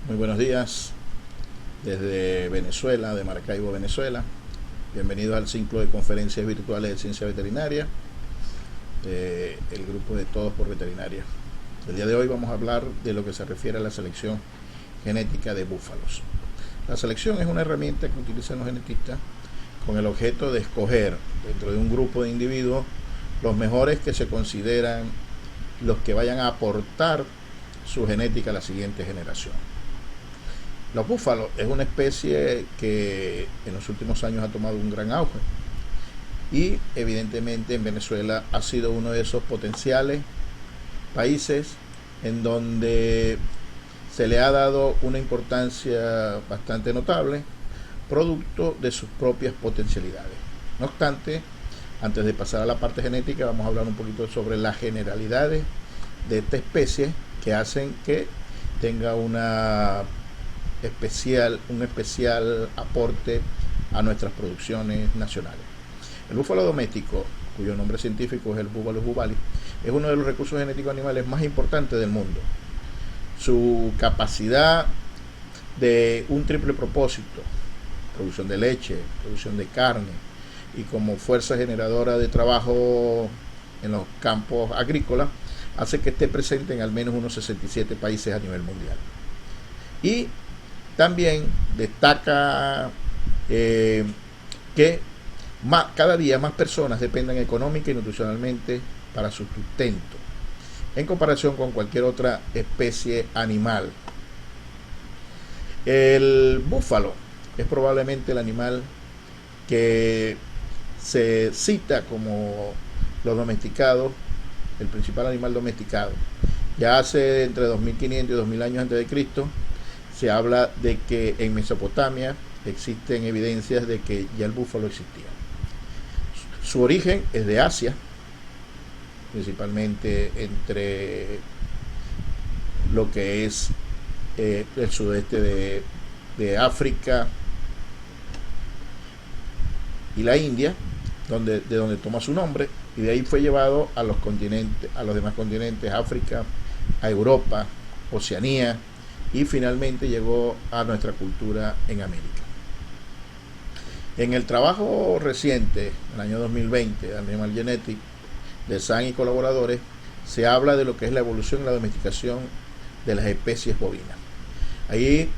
Muy buenos días desde Venezuela, de Maracaibo, Venezuela. Bienvenidos al ciclo de conferencias virtuales de ciencia veterinaria del grupo de Todos por Veterinaria. El día de hoy vamos a hablar de lo que se refiere a la selección genética de búfalos. La selección es una herramienta que utilizan los genetistas con el objeto de escoger dentro de un grupo de individuos los mejores que se consideran los que vayan a aportar su genética a la siguiente generación. Los búfalos es una especie que en los últimos años ha tomado un gran auge y evidentemente en Venezuela ha sido uno de esos potenciales países en donde se le ha dado una importancia bastante notable producto de sus propias potencialidades. No obstante, antes de pasar a la parte genética, vamos a hablar un poquito sobre las generalidades de esta especie que hacen que tenga un especial aporte a nuestras producciones nacionales. El búfalo doméstico, cuyo nombre científico es el Búbalus buballi, es uno de los recursos genéticos animales más importantes del mundo. Su capacidad de un triple propósito, producción de leche, producción de carne y como fuerza generadora de trabajo en los campos agrícolas, hace que esté presente en al menos unos 67 países a nivel mundial. Y también destaca que cada día más personas dependan económica y nutricionalmente para su sustento, en comparación con cualquier otra especie animal. El búfalo es probablemente el animal que se cita como los domesticados, el principal animal domesticado. Ya hace entre 2500 y 2000 años antes de Cristo se habla de que en Mesopotamia existen evidencias de que ya el búfalo existía. Su origen es de Asia, principalmente entre lo que es el sudeste de África y la India, de donde toma su nombre, y de ahí fue llevado a los demás continentes, África, a Europa, Oceanía, y finalmente llegó a nuestra cultura en América. En el trabajo reciente, en el año 2020, Animal Genetics, de San y colaboradores, se habla de lo que es la evolución y la domesticación de las especies bovinas. Ahí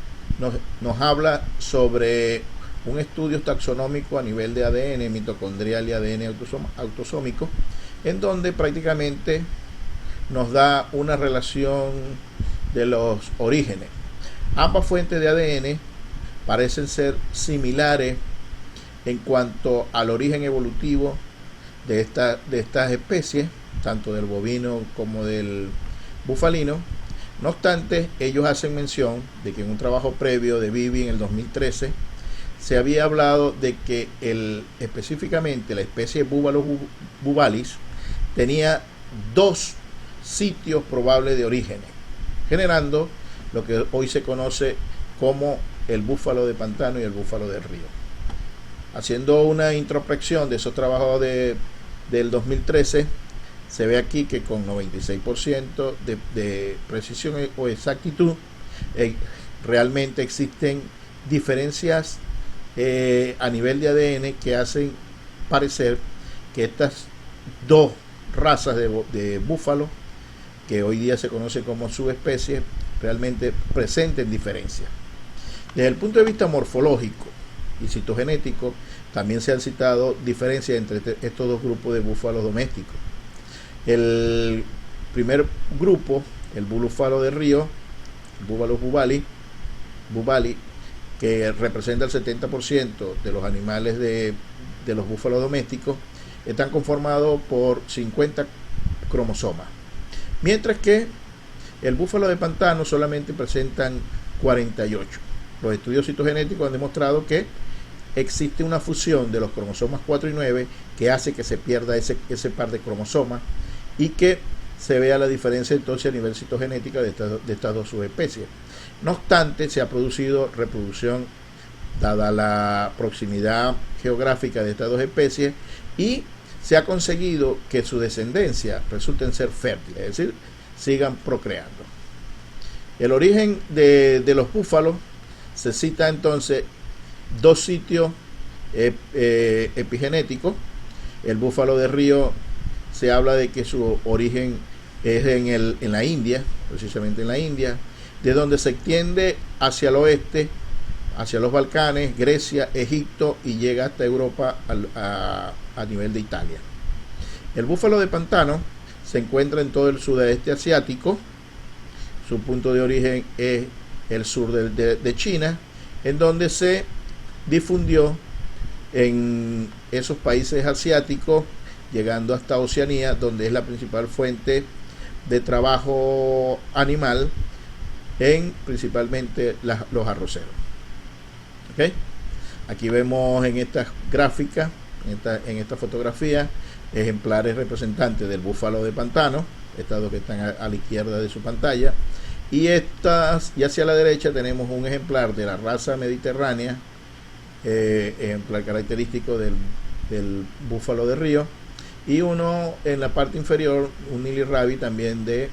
nos habla sobre un estudio taxonómico a nivel de ADN mitocondrial y ADN autosómico, en donde prácticamente nos da una relación de los orígenes. Ambas fuentes de ADN parecen ser similares en cuanto al origen evolutivo de estas especies, tanto del bovino como del bufalino. No obstante, ellos hacen mención de que en un trabajo previo de Bibi en el 2013 se había hablado de que específicamente la especie Búbalus buballis tenía dos sitios probables de orígenes, generando lo que hoy se conoce como el búfalo de pantano y el búfalo de río. Haciendo una introspección de esos trabajos del 2013, se ve aquí que con 96% de precisión o exactitud, realmente existen diferencias a nivel de ADN que hacen parecer que estas dos razas de búfalo, que hoy día se conoce como subespecies, realmente presenten diferencias. Desde el punto de vista morfológico y citogenético, también se han citado diferencias entre estos dos grupos de búfalos domésticos. El primer grupo, el búfalo de río, el Búbalus buballi, que representa el 70% de los animales de los búfalos domésticos, están conformados por 50 cromosomas, mientras que el búfalo de pantano solamente presentan 48. Los estudios citogenéticos han demostrado que existe una fusión de los cromosomas 4 y 9 que hace que se pierda ese par de cromosomas y que se vea la diferencia entonces a nivel citogenética de estas dos subespecies. No obstante, se ha producido reproducción dada la proximidad geográfica de estas dos especies y se ha conseguido que su descendencia resulten ser fértiles, es decir, sigan procreando. El origen de los búfalos se cita entonces dos sitios epigenéticos. El búfalo de río se habla de que su origen es en la India, precisamente en la India, de donde se extiende hacia el oeste, hacia los Balcanes, Grecia, Egipto y llega hasta Europa a nivel de Italia. El búfalo de pantano se encuentra en todo el sudeste asiático. Su punto de origen es el sur de China, en donde se difundió en esos países asiáticos, llegando hasta Oceanía, donde es la principal fuente de trabajo animal en principalmente los arroceros. ¿Okay? Aquí vemos en estas gráficas, en esta fotografía, ejemplares representantes del búfalo de pantano, estas dos que están a la izquierda de su pantalla, y hacia la derecha tenemos un ejemplar de la raza mediterránea, ejemplar característico del búfalo de río, y uno en la parte inferior, un Nili Rabi también de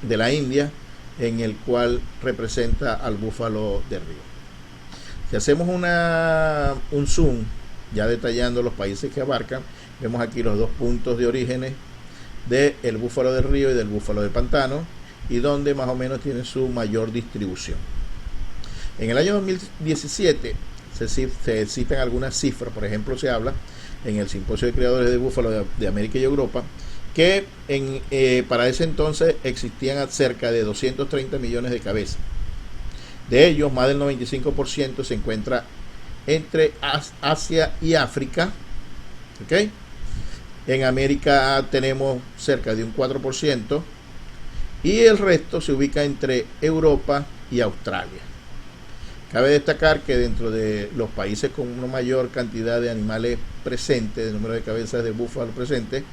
la India, en el cual representa al búfalo de río. Si hacemos un zoom, ya detallando los países que abarcan, vemos aquí los dos puntos de orígenes del búfalo de río y del búfalo de pantano, y donde más o menos tiene su mayor distribución. En el año 2017 se citan algunas cifras. Por ejemplo, se habla en el Simposio de Criadores de Búfalo de América y Europa que para ese entonces existían cerca de 230 millones de cabezas. De ellos, más del 95% se encuentra entre Asia y África. ¿Okay? En América tenemos cerca de un 4%, y el resto se ubica entre Europa y Australia. Cabe destacar que dentro de los países con una mayor cantidad de animales presentes, de número de cabezas de búfalo presentes,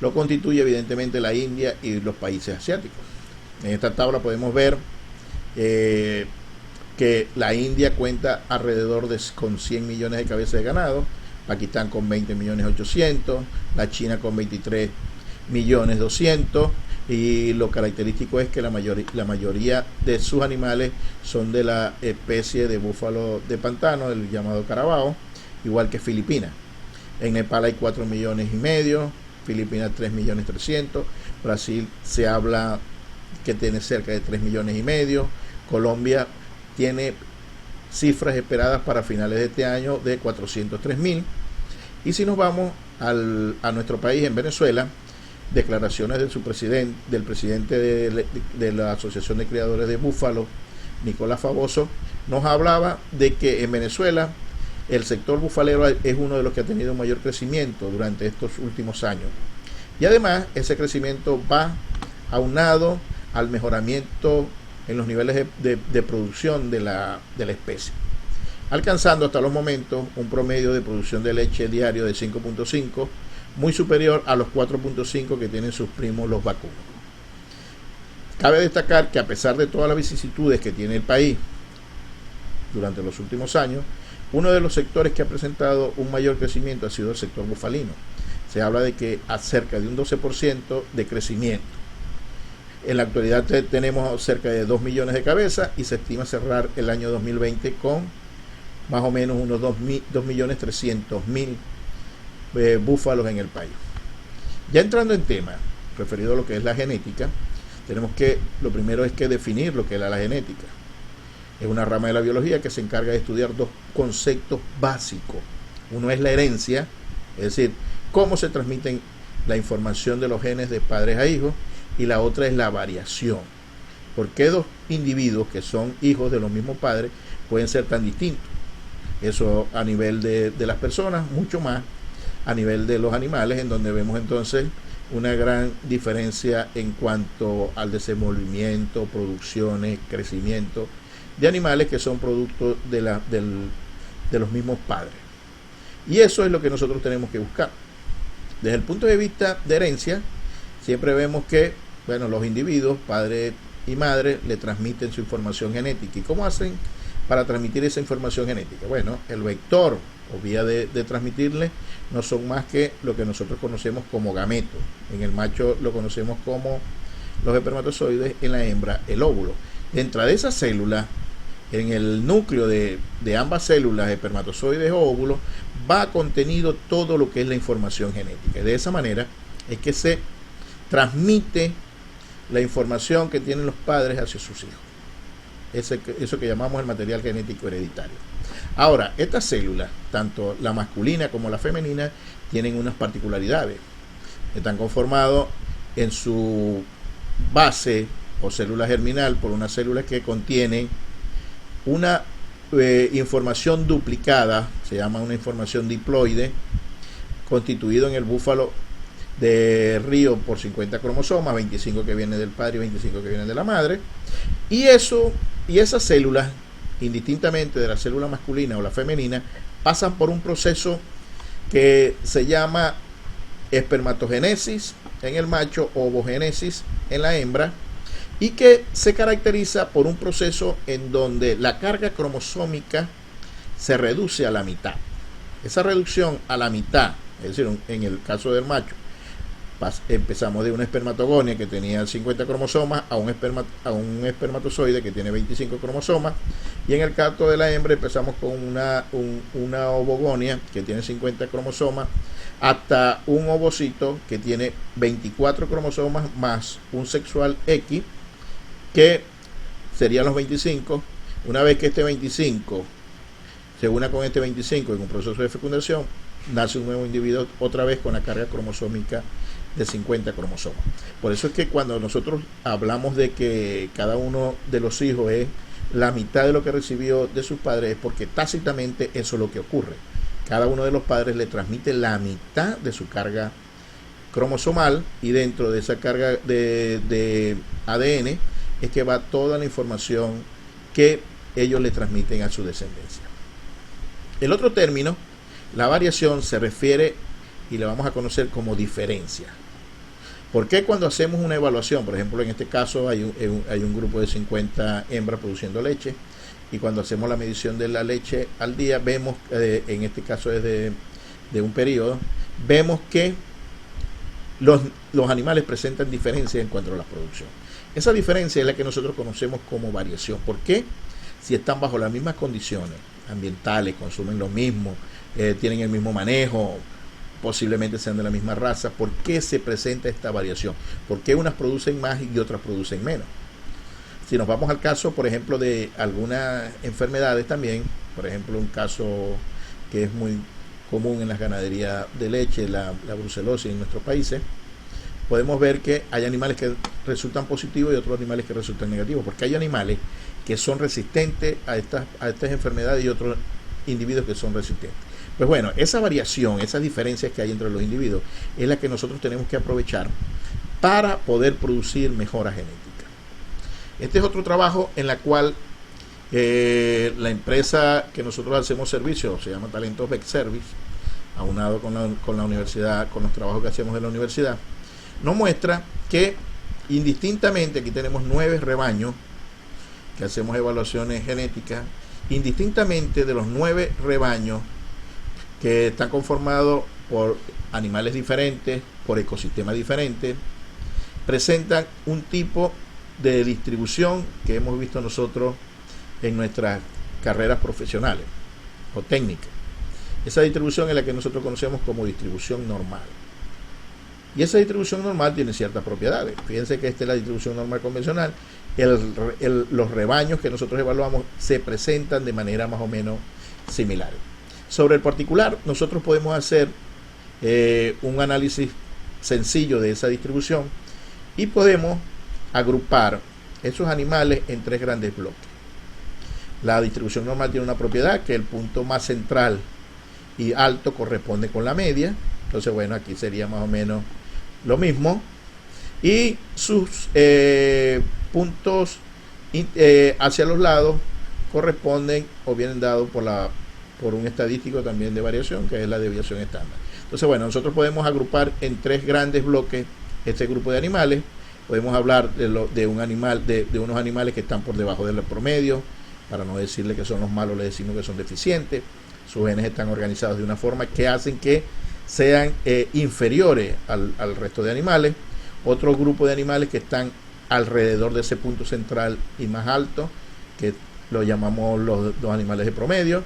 lo constituye evidentemente la India y los países asiáticos. En esta tabla podemos ver que la India cuenta alrededor con 100 millones de cabezas de ganado, Pakistán con 20 millones 800, la China con 23 millones 200, y lo característico es que la mayoría de sus animales son de la especie de búfalo de pantano, el llamado carabao, igual que Filipinas. En Nepal hay 4 millones y medio, Filipinas 3 millones 300, Brasil se habla que tiene cerca de 3 millones y medio, Colombia tiene cifras esperadas para finales de este año de 403.000. Y si nos vamos a nuestro país, en Venezuela, declaraciones del presidente de la Asociación de Criadores de Búfalos, Nicolás Faboso, nos hablaba de que en Venezuela el sector bufalero es uno de los que ha tenido mayor crecimiento durante estos últimos años. Y además ese crecimiento va aunado al mejoramiento en los niveles de producción de la especie, alcanzando hasta los momentos un promedio de producción de leche diario de 5.5, muy superior a los 4.5 que tienen sus primos los vacunos. Cabe destacar que a pesar de todas las vicisitudes que tiene el país durante los últimos años, uno de los sectores que ha presentado un mayor crecimiento ha sido el sector bufalino. Se habla de que a cerca de un 12% de crecimiento. En la actualidad tenemos cerca de 2 millones de cabezas y se estima cerrar el año 2020 con más o menos unos 2.300.000 búfalos en el país. Ya entrando en tema referido a lo que es la genética, lo primero es que definir lo que es la genética. Es una rama de la biología que se encarga de estudiar dos conceptos básicos. Uno es la herencia, es decir, cómo se transmiten la información de los genes de padres a hijos, y la otra es la variación. ¿Por qué dos individuos que son hijos de los mismos padres pueden ser tan distintos? Eso a nivel de las personas, mucho más a nivel de los animales, en donde vemos entonces una gran diferencia en cuanto al desenvolvimiento, producciones, crecimiento de animales que son producto de los mismos padres. Y eso es lo que nosotros tenemos que buscar. Desde el punto de vista de herencia, siempre vemos que los individuos, padre y madre, le transmiten su información genética. ¿Y cómo hacen para transmitir esa información genética? Bueno, el vector o vía de transmitirle no son más que lo que nosotros conocemos como gametos. En el macho lo conocemos como los espermatozoides, en la hembra el óvulo. Dentro de esa célula, en el núcleo de ambas células, espermatozoides o óvulos, va contenido todo lo que es la información genética. De esa manera es que se transmite la información que tienen los padres hacia sus hijos. Eso que llamamos el material genético hereditario. Ahora, estas células, tanto la masculina como la femenina, tienen unas particularidades. Están conformados en su base o célula germinal por unas células que contienen una información duplicada, se llama una información diploide, constituido en el búfalo de Río por 50 cromosomas, 25 que vienen del padre y 25 que vienen de la madre, y esas células, indistintamente de la célula masculina o la femenina, pasan por un proceso que se llama espermatogénesis en el macho, ovogénesis en la hembra, y que se caracteriza por un proceso en donde la carga cromosómica se reduce a la mitad. Esa reducción a la mitad, es decir, en el caso del macho, empezamos de una espermatogonia que tenía 50 cromosomas a un espermatozoide que tiene 25 cromosomas, y en el caso de la hembra empezamos con una ovogonia que tiene 50 cromosomas hasta un ovocito que tiene 24 cromosomas más un sexual X, que serían los 25. Una vez que este 25 se una con este 25 en un proceso de fecundación, nace un nuevo individuo otra vez con la carga cromosómica de 50 cromosomas. Por eso es que cuando nosotros hablamos de que cada uno de los hijos es la mitad de lo que recibió de sus padres, es porque tácitamente eso es lo que ocurre. Cada uno de los padres le transmite la mitad de su carga cromosomal, y dentro de esa carga de ADN es que va toda la información que ellos le transmiten a su descendencia. El otro término, la variación, se refiere y la vamos a conocer como diferencia. ¿Por qué cuando hacemos una evaluación? Por ejemplo, en este caso hay un grupo de 50 hembras produciendo leche, y cuando hacemos la medición de la leche al día, vemos, en este caso es de un periodo, vemos que los animales presentan diferencias en cuanto a la producción. Esa diferencia es la que nosotros conocemos como variación. ¿Por qué? Si están bajo las mismas condiciones ambientales, consumen lo mismo, tienen el mismo manejo, posiblemente sean de la misma raza, ¿por qué se presenta esta variación? ¿Por qué unas producen más y otras producen menos? Si nos vamos al caso, por ejemplo, de algunas enfermedades también, por ejemplo, un caso que es muy común en las ganaderías de leche, la brucelosis en nuestros países, podemos ver que hay animales que resultan positivos y otros animales que resultan negativos, porque hay animales que son resistentes a estas enfermedades y otros individuos que son resistentes. Pues bueno, esa variación, esas diferencias que hay entre los individuos es la que nosotros tenemos que aprovechar para poder producir mejora genética. Este es otro trabajo en la cual la empresa que nosotros hacemos servicio, se llama Talentos Vet Service, aunado con la universidad, con los trabajos que hacemos en la universidad, nos muestra que indistintamente, aquí tenemos 9 rebaños que hacemos evaluaciones genéticas, indistintamente de los 9 rebaños que están conformados por animales diferentes, por ecosistemas diferentes, presentan un tipo de distribución que hemos visto nosotros en nuestras carreras profesionales o técnicas. Esa distribución es la que nosotros conocemos como distribución normal. Y esa distribución normal tiene ciertas propiedades. Fíjense que esta es la distribución normal convencional. Los rebaños que nosotros evaluamos se presentan de manera más o menos similar. Sobre el particular, nosotros podemos hacer un análisis sencillo de esa distribución y podemos agrupar esos animales en 3 grandes bloques. La distribución normal tiene una propiedad que el punto más central y alto corresponde con la media. Entonces, bueno, aquí sería más o menos lo mismo. Y sus puntos hacia los lados corresponden o vienen dados por un estadístico también de variación, que es la desviación estándar. Entonces, bueno, nosotros podemos agrupar en 3 grandes bloques este grupo de animales. Podemos hablar de unos animales que están por debajo del promedio. Para no decirle que son los malos, le decimos que son deficientes. Sus genes están organizados de una forma que hacen que sean inferiores al resto de animales. Otro grupo de animales que están alrededor de ese punto central y más alto, que lo llamamos los animales de promedio,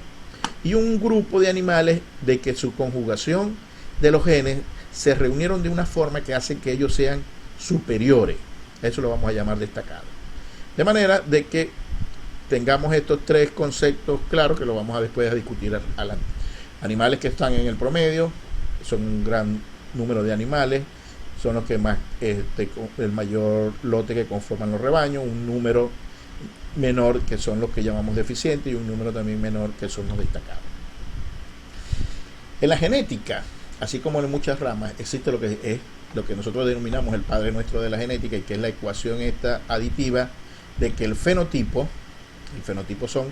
y un grupo de animales de que su conjugación de los genes se reunieron de una forma que hace que ellos sean superiores. Eso lo vamos a llamar destacado. De manera de que tengamos estos tres conceptos claros, que lo vamos a después a discutir adelante. Animales que están en el promedio, son un gran número de animales, son los que más, el mayor lote que conforman los rebaños, un número menor que son los que llamamos deficientes y un número también menor que son los destacados. En la genética, así como en muchas ramas, existe lo que nosotros denominamos el padre nuestro de la genética, y que es la ecuación esta aditiva de que el fenotipo son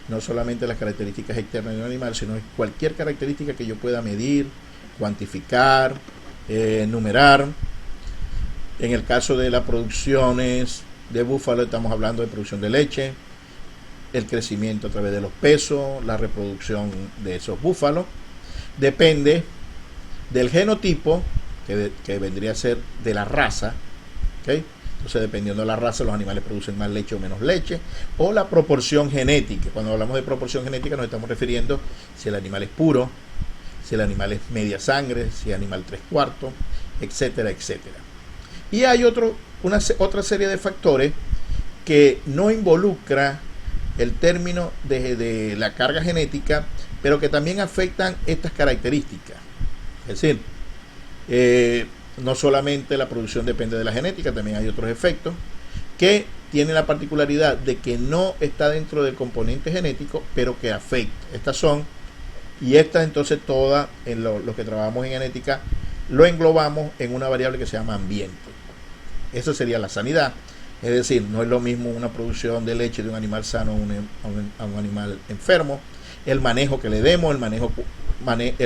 no solamente las características externas de un animal, sino cualquier característica que yo pueda medir, cuantificar, numerar. En el caso de las producciones de búfalo, estamos hablando de producción de leche, el crecimiento a través de los pesos, la reproducción de esos búfalos. Depende del genotipo, que vendría a ser de la raza, ¿okay? Entonces, dependiendo de la raza, los animales producen más leche o menos leche, o la proporción genética. Cuando hablamos de proporción genética nos estamos refiriendo si el animal es puro, si el animal es media sangre, si el animal 3/4, etcétera, etcétera. Y hay otra serie de factores que no involucra el término de la carga genética, pero que también afectan estas características. Es decir, no solamente la producción depende de la genética, también hay otros efectos que tienen la particularidad de que no está dentro del componente genético, pero que afecta. Estas entonces todas, en lo que trabajamos en genética, lo englobamos en una variable que se llama ambiente. Eso sería la sanidad. Es decir, no es lo mismo una producción de leche de un animal sano a un animal enfermo. El manejo que le demos, el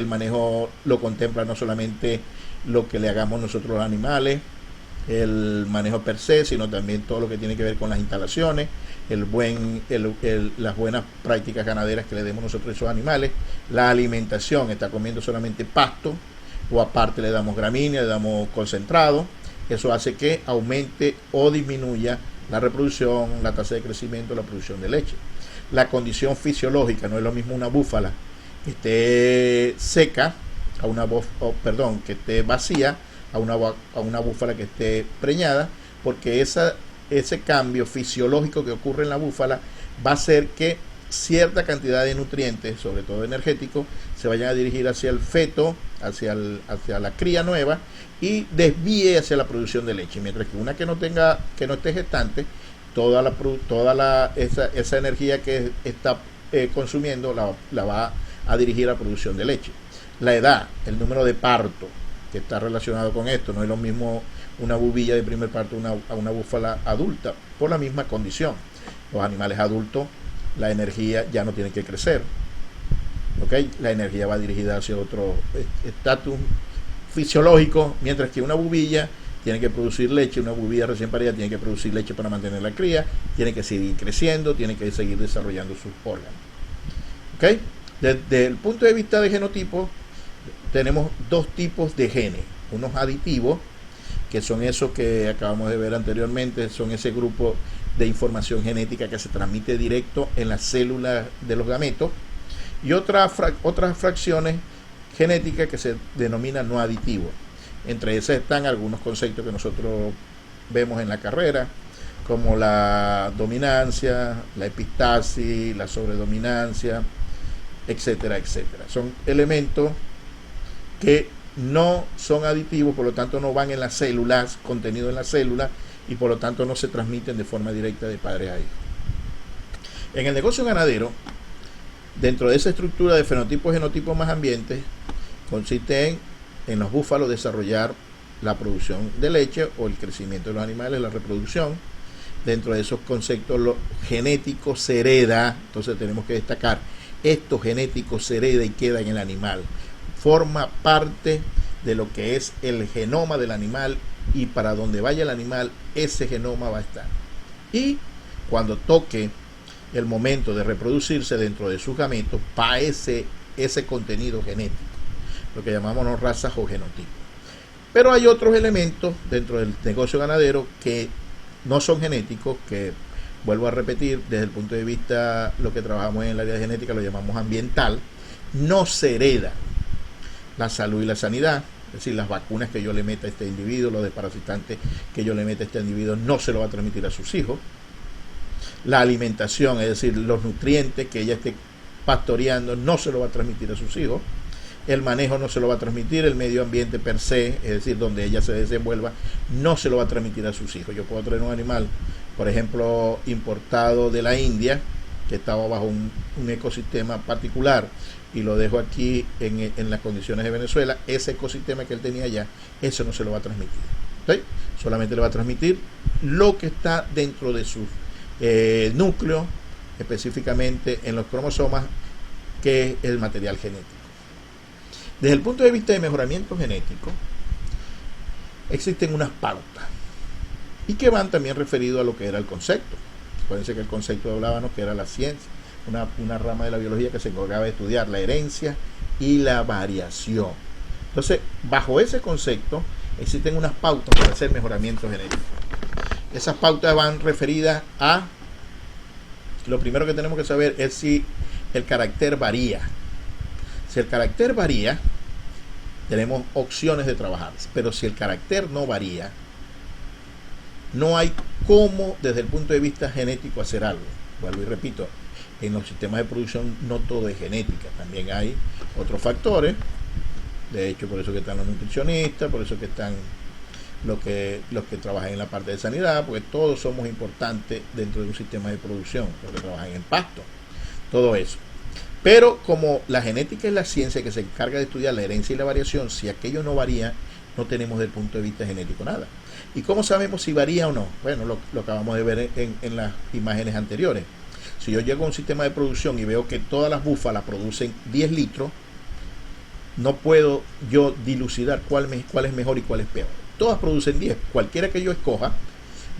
manejo lo contempla no solamente lo que le hagamos nosotros a los animales, el manejo per se, sino también todo lo que tiene que ver con las instalaciones, las buenas prácticas ganaderas que le demos nosotros a esos animales, la alimentación, está comiendo solamente pasto, o aparte le damos gramínea, le damos concentrado. Eso hace que aumente o disminuya la reproducción, la tasa de crecimiento, la producción de leche. La condición fisiológica, no es lo mismo una búfala que esté seca, que esté vacía, a una búfala que esté preñada, porque ese cambio fisiológico que ocurre en la búfala va a hacer que cierta cantidad de nutrientes, sobre todo energéticos, se vayan a dirigir hacia el feto, hacia la cría nueva, y desvíe hacia la producción de leche, mientras que una que no esté gestante, toda esa energía que está consumiendo la va a dirigir a la producción de leche. La edad, el número de parto que está relacionado con esto, no es lo mismo una bubilla de primer parto a una búfala adulta, por la misma condición. Los animales adultos, la energía ya no tiene que crecer, ¿okay? La energía va dirigida hacia otro estatus fisiológico, mientras que una bubilla tiene que producir leche, una bubilla recién parida tiene que producir leche para mantener la cría, tiene que seguir creciendo, tiene que seguir desarrollando sus órganos. ¿Okay? Desde el punto de vista de genotipo, tenemos dos tipos de genes, unos aditivos, que son esos que acabamos de ver anteriormente, son ese grupo de información genética que se transmite directo en las células de los gametos, y otras fracciones genéticas que se denominan no aditivos. Entre esas están algunos conceptos que nosotros vemos en la carrera, como la dominancia, la epistasis, la sobredominancia, etcétera, etcétera. Son elementos que no son aditivos, por lo tanto no van en las células, contenido en las células, y por lo tanto no se transmiten de forma directa de padre a hijo. En el negocio ganadero, dentro de esa estructura de fenotipos, genotipos más ambientes, consiste en los búfalos desarrollar la producción de leche o el crecimiento de los animales, la reproducción. Dentro de esos conceptos, lo genético se hereda, entonces tenemos que destacar, esto genético se hereda y queda en el animal. Forma parte de lo que es el genoma del animal, y para donde vaya el animal, ese genoma va a estar. Y cuando toque el momento de reproducirse dentro de sus gametos, va ese contenido genético, lo que llamamos razas o genotipos. Pero hay otros elementos dentro del negocio ganadero que no son genéticos, que vuelvo a repetir, desde el punto de vista lo que trabajamos en el área de genética lo llamamos ambiental, no se hereda la salud y la sanidad. Es decir, las vacunas que yo le meta a este individuo, los desparasitantes que yo le meta a este individuo, no se lo va a transmitir a sus hijos. La alimentación, es decir, los nutrientes que ella esté pastoreando, no se lo va a transmitir a sus hijos. El manejo no se lo va a transmitir, el medio ambiente per se, es decir, donde ella se desenvuelva, no se lo va a transmitir a sus hijos. Yo puedo traer un animal, por ejemplo, importado de la India, que estaba bajo un ecosistema particular, y lo dejo aquí en las condiciones de Venezuela. Ese ecosistema que él tenía allá, eso no se lo va a transmitir, ¿sí? Solamente le va a transmitir lo que está dentro de su núcleo, específicamente en los cromosomas, que es el material genético. Desde el punto de vista de mejoramiento genético, existen unas pautas, y que van también referidos a lo que era el concepto. Acuérdense que el concepto hablábamos que era la ciencia, una rama de la biología que se encargaba de estudiar la herencia y la variación. Entonces, bajo ese concepto, existen unas pautas para hacer mejoramiento genético. Esas pautas van referidas a, lo primero que tenemos que saber es si el carácter varía. Si el carácter varía, tenemos opciones de trabajar, pero si el carácter no varía, no hay cómo desde el punto de vista genético hacer algo. Vuelvo y repito, en los sistemas de producción no todo es genética, también hay otros factores. De hecho, por eso que están los nutricionistas, por eso que están los que trabajan en la parte de sanidad, porque todos somos importantes dentro de un sistema de producción, los que trabajan en pasto, todo eso. Pero como la genética es la ciencia que se encarga de estudiar la herencia y la variación, si aquello no varía, no tenemos desde el punto de vista genético nada. ¿Y cómo sabemos si varía o no? Bueno, lo acabamos de ver en las imágenes anteriores. Si yo llego a un sistema de producción y veo que todas las búfalas producen 10 litros, no puedo yo dilucidar cuál es mejor y cuál es peor. Todas producen 10. Cualquiera que yo escoja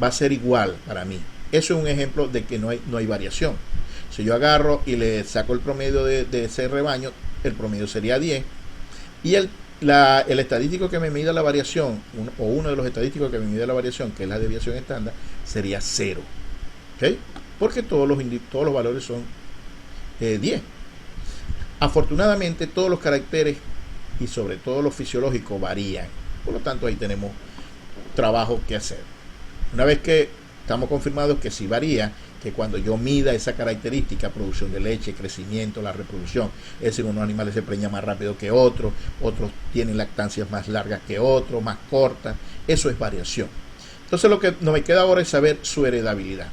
va a ser igual para mí. Eso es un ejemplo de que no hay variación. Si yo agarro y le saco el promedio de ese rebaño, el promedio sería 10. Y el estadístico que me mida la variación, uno de los estadísticos que me mide la variación, que es la desviación estándar, sería 0. ¿Okay? Porque todos los valores son 10. Afortunadamente, todos los caracteres y sobre todo los fisiológicos varían. Por lo tanto, ahí tenemos trabajo que hacer. Una vez que estamos confirmados que sí varía, que cuando yo mida esa característica, producción de leche, crecimiento, la reproducción, es decir, unos animales se preñan más rápido que otros tienen lactancias más largas que otros, más cortas, eso es variación. Entonces lo que nos queda ahora es saber su heredabilidad.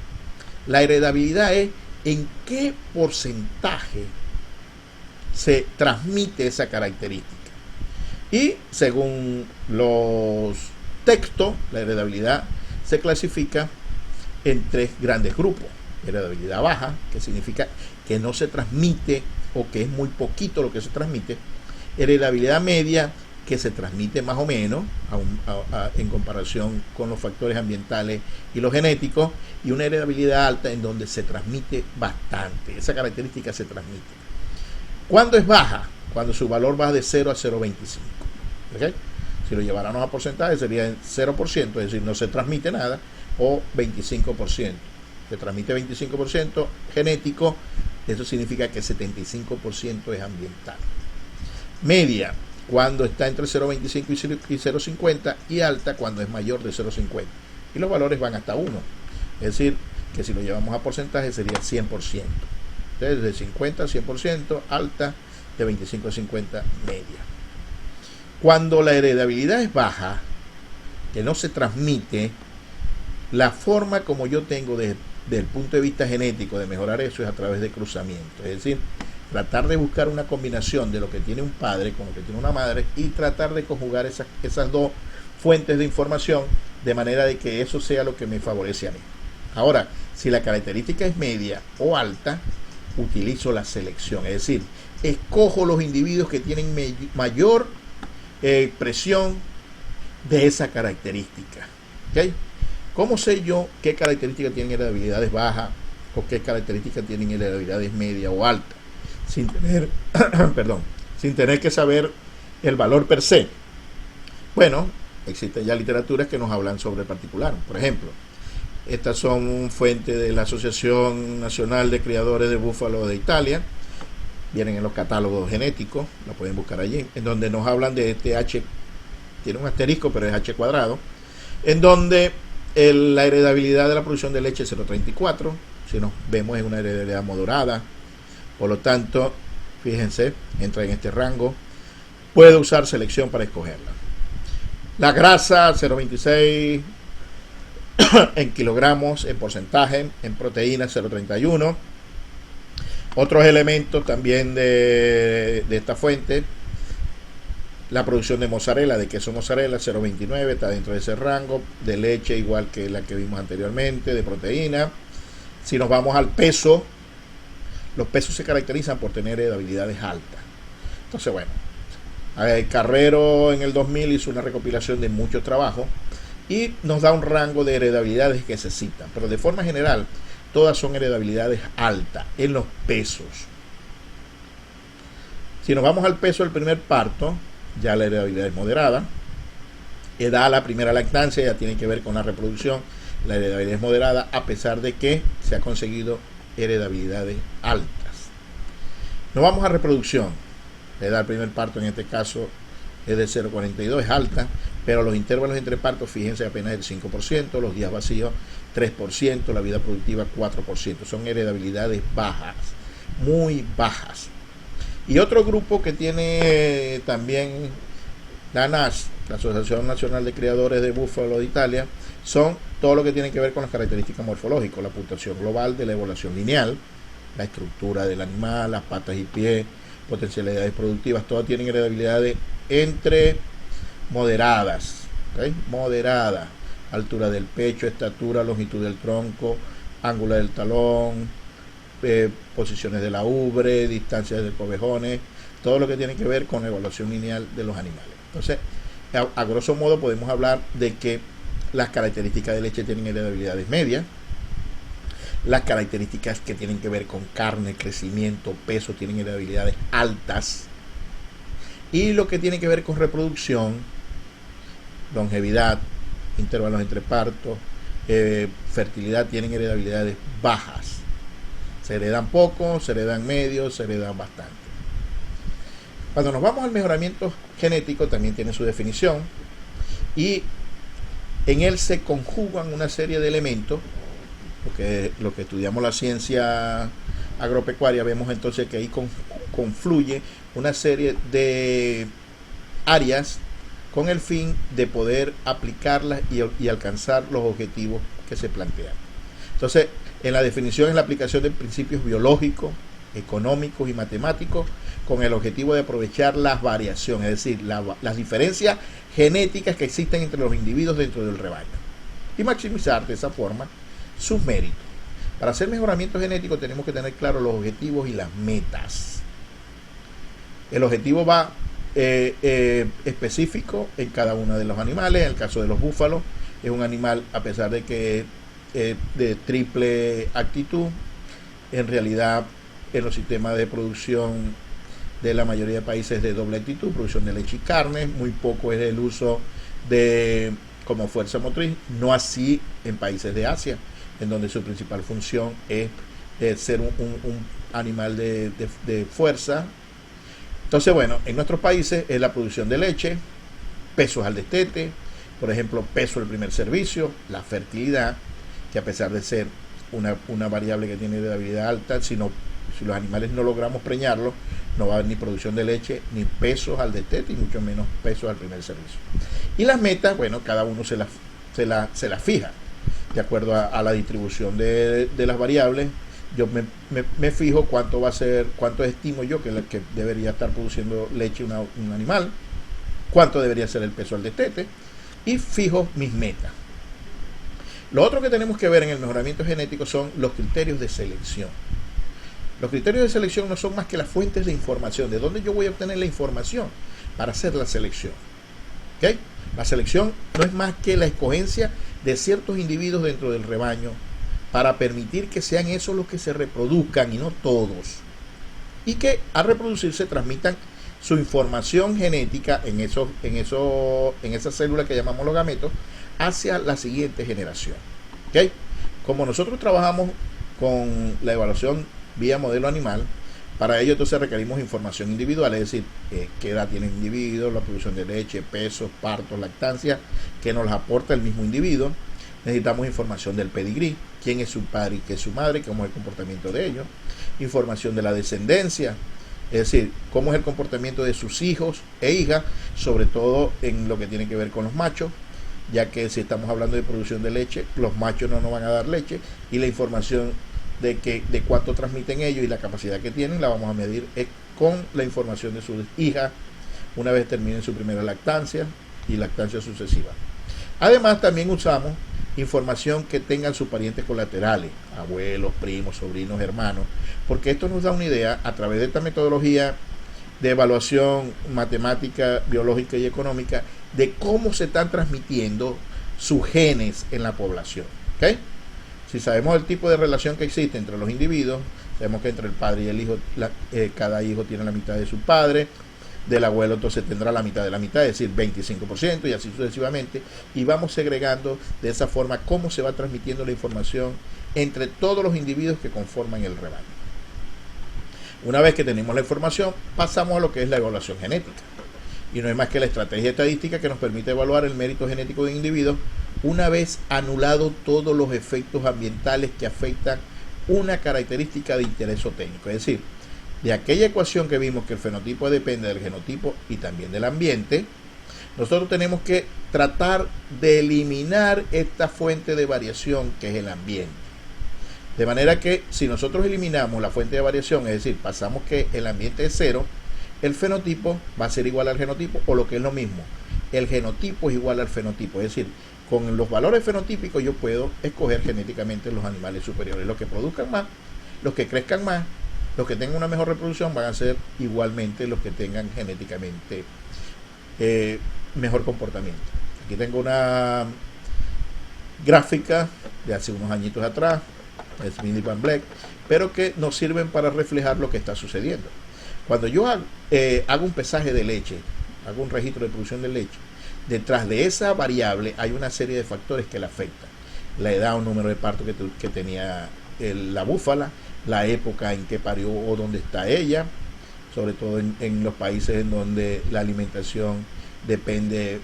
La heredabilidad es en qué porcentaje se transmite esa característica. Y según los textos, la heredabilidad se clasifica en 3 grandes grupos. Heredabilidad baja, que significa que no se transmite o que es muy poquito lo que se transmite. Heredabilidad media, que se transmite más o menos en comparación con los factores ambientales y los genéticos. Y una heredabilidad alta en donde se transmite bastante. Esa característica se transmite. ¿Cuándo es baja? Cuando su valor va de 0 a 0,25. ¿Okay? Si lo lleváramos a porcentaje sería 0%, es decir, no se transmite nada, o 25%. Se transmite 25% genético, eso significa que 75% es ambiental. Media, cuando está entre 0,25 y 0,50, y alta cuando es mayor de 0,50. Y los valores van hasta 1. Es decir, que si lo llevamos a porcentaje sería 100%. Entonces, de 50 a 100%, alta, de 25 a 50, media. Cuando la heredabilidad es baja, que no se transmite, la forma como yo tengo desde el punto de vista genético de mejorar eso es a través de cruzamiento. Es decir, tratar de buscar una combinación de lo que tiene un padre con lo que tiene una madre y tratar de conjugar esas dos fuentes de información de manera de que eso sea lo que me favorece a mí. Ahora, si la característica es media o alta, utilizo la selección. Es decir, escojo los individuos que tienen mayor presión de esa característica. ¿Okay? ¿Cómo sé yo qué características tienen heredabilidades bajas o qué características tienen heredabilidades media o alta? Sin tener que saber el valor per se. Bueno, existen ya literaturas que nos hablan sobre el particular. Por ejemplo, Estas son fuentes de la Asociación Nacional de Criadores de Búfalo de Italia. Vienen en los catálogos genéticos, la pueden buscar allí, en donde nos hablan de este H, tiene un asterisco, pero es H cuadrado, en donde la heredabilidad de la producción de leche es 0,34. Si nos vemos, es una heredabilidad moderada. Por lo tanto, fíjense, entra en este rango. Puede usar selección para escogerla. La grasa, 0,26 en kilogramos, en porcentaje, en proteínas, 0,31. Otros elementos también de esta fuente: la producción de mozzarella, de queso mozzarella, 0,29, está dentro de ese rango. De leche, igual que la que vimos anteriormente, de proteína. Si nos vamos al peso, los pesos se caracterizan por tener heredabilidades altas. Entonces, bueno, Carrero en el 2000 hizo una recopilación de muchos trabajos y nos da un rango de heredabilidades que se citan, pero de forma general todas son heredabilidades altas en los pesos. Si nos vamos al peso del primer parto, ya la heredabilidad es moderada. Edad a la primera lactancia ya tiene que ver con la reproducción, la heredabilidad es moderada, a pesar de que se ha conseguido heredabilidades altas. Nos vamos a reproducción. La edad del primer parto en este caso es de 0,42, es alta, pero los intervalos entre partos, fíjense, apenas el 5%, los días vacíos 3%, la vida productiva 4%. Son heredabilidades bajas, muy bajas. Y otro grupo que tiene también la ANAS, la Asociación Nacional de Criadores de Búfalo de Italia, son todo lo que tiene que ver con las características morfológicas, la puntuación global de la evaluación lineal, la estructura del animal, las patas y pies, potencialidades productivas, todas tienen heredabilidades entre moderadas, ¿okay? Moderada, altura del pecho, estatura, longitud del tronco, ángulo del talón, posiciones de la ubre, distancias de cobejones, todo lo que tiene que ver con la evaluación lineal de los animales. Entonces, a grosso modo podemos hablar de que las características de leche tienen heredabilidades medias. Las características que tienen que ver con carne, crecimiento, peso, tienen heredabilidades altas. Y lo que tiene que ver con reproducción, longevidad, intervalos entre partos, fertilidad, tienen heredabilidades bajas. Se heredan poco, se heredan medio, se heredan bastante. Cuando nos vamos al mejoramiento genético, también tiene su definición. Y en él se conjugan una serie de elementos. Lo que estudiamos la ciencia agropecuaria, vemos entonces que ahí confluye una serie de áreas con el fin de poder aplicarlas y alcanzar los objetivos que se plantean. Entonces, en la definición es la aplicación de principios biológicos, económicos y matemáticos con el objetivo de aprovechar las variaciones, es decir, las diferencias genéticas que existen entre los individuos dentro del rebaño y maximizar de esa forma sus méritos. Para hacer mejoramiento genético tenemos que tener claros los objetivos y las metas. El objetivo va específico en cada uno de los animales. En el caso de los búfalos, es un animal, a pesar de que de triple actitud, en realidad en los sistemas de producción de la mayoría de países de doble actitud, producción de leche y carne, muy poco es el uso de como fuerza motriz, no así en países de Asia, en donde su principal función es ser un animal de fuerza. Entonces, bueno, en nuestros países es la producción de leche, pesos al destete, por ejemplo, peso del primer servicio, la fertilidad, que a pesar de ser una variable que tiene heredabilidad alta, si los animales no logramos preñarlos, no va a haber ni producción de leche, ni pesos al destete, y mucho menos pesos al primer servicio. Y las metas, bueno, cada uno se las fija de acuerdo a la distribución de las variables. Yo me fijo cuánto va a ser, cuánto estimo yo que debería estar produciendo leche un animal, cuánto debería ser el peso al destete, y fijo mis metas. Lo otro que tenemos que ver en el mejoramiento genético son los criterios de selección. Los criterios de selección no son más que las fuentes de información, de dónde yo voy a obtener la información para hacer la selección. ¿Okay? La selección no es más que la escogencia de ciertos individuos dentro del rebaño para permitir que sean esos los que se reproduzcan y no todos, y que al reproducirse transmitan su información genética en esas células que llamamos los gametos hacia la siguiente generación. ¿Okay? Como nosotros trabajamos con la evaluación vía modelo animal, para ello entonces requerimos información individual, es decir, qué edad tiene el individuo, la producción de leche, pesos, partos, lactancia, que nos las aporta el mismo individuo. Necesitamos información del pedigrí, quién es su padre y qué es su madre, cómo es el comportamiento de ellos. Información de la descendencia, es decir, cómo es el comportamiento de sus hijos e hijas, sobre todo en lo que tiene que ver con los machos, ya que si estamos hablando de producción de leche, los machos no nos van a dar leche, y la información de cuánto transmiten ellos y la capacidad que tienen la vamos a medir con la información de sus hijas una vez terminen su primera lactancia y lactancia sucesiva. Además, también usamos información que tengan sus parientes colaterales, abuelos, primos, sobrinos, hermanos, porque esto nos da una idea a través de esta metodología de evaluación matemática, biológica y económica de cómo se están transmitiendo sus genes en la población. ¿Okay? Si sabemos el tipo de relación que existe entre los individuos, sabemos que entre el padre y el hijo, cada hijo tiene la mitad de su padre, del abuelo entonces tendrá la mitad de la mitad, es decir, 25% y así sucesivamente, y vamos segregando de esa forma cómo se va transmitiendo la información entre todos los individuos que conforman el rebaño. Una vez que tenemos la información, pasamos a lo que es la evaluación genética. Y no es más que la estrategia estadística que nos permite evaluar el mérito genético de individuos una vez anulado todos los efectos ambientales que afectan una característica de interés técnico. Es decir, de aquella ecuación que vimos que el fenotipo depende del genotipo y también del ambiente, nosotros tenemos que tratar de eliminar esta fuente de variación que es el ambiente. De manera que si nosotros eliminamos la fuente de variación, es decir, pasamos que el ambiente es cero, el fenotipo va a ser igual al genotipo, o lo que es lo mismo, el genotipo es igual al fenotipo. Es decir, con los valores fenotípicos yo puedo escoger genéticamente los animales superiores, los que produzcan más, los que crezcan más, los que tengan una mejor reproducción van a ser igualmente los que tengan genéticamente mejor comportamiento. Aquí tengo una gráfica de hace unos añitos atrás, Smith Van Black, pero que nos sirven para reflejar lo que está sucediendo. Cuando yo hago un pesaje de leche, hago un registro de producción de leche, detrás de esa variable hay una serie de factores que la afectan. La edad o número de parto que tenía la búfala, la época en que parió o dónde está ella, sobre todo en los países en donde la alimentación depende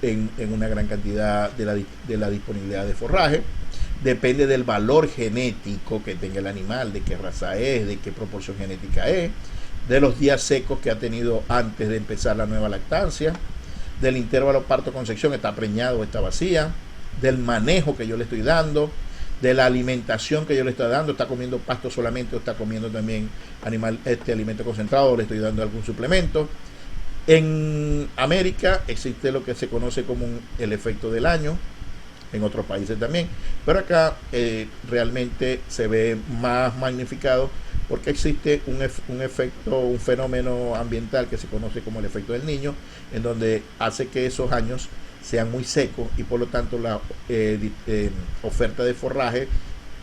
en una gran cantidad de la disponibilidad de forraje. Depende del valor genético que tenga el animal, de qué raza es, de qué proporción genética es, de los días secos que ha tenido antes de empezar la nueva lactancia, del intervalo parto-concepción, está preñado o está vacía, del manejo que yo le estoy dando, de la alimentación que yo le estoy dando, está comiendo pasto solamente o está comiendo también alimento concentrado o le estoy dando algún suplemento. En América existe lo que se conoce como el efecto del año, en otros países también, pero acá realmente se ve más magnificado porque existe un efecto, un fenómeno ambiental que se conoce como el efecto del Niño, en donde hace que esos años sean muy secos y por lo tanto la oferta de forraje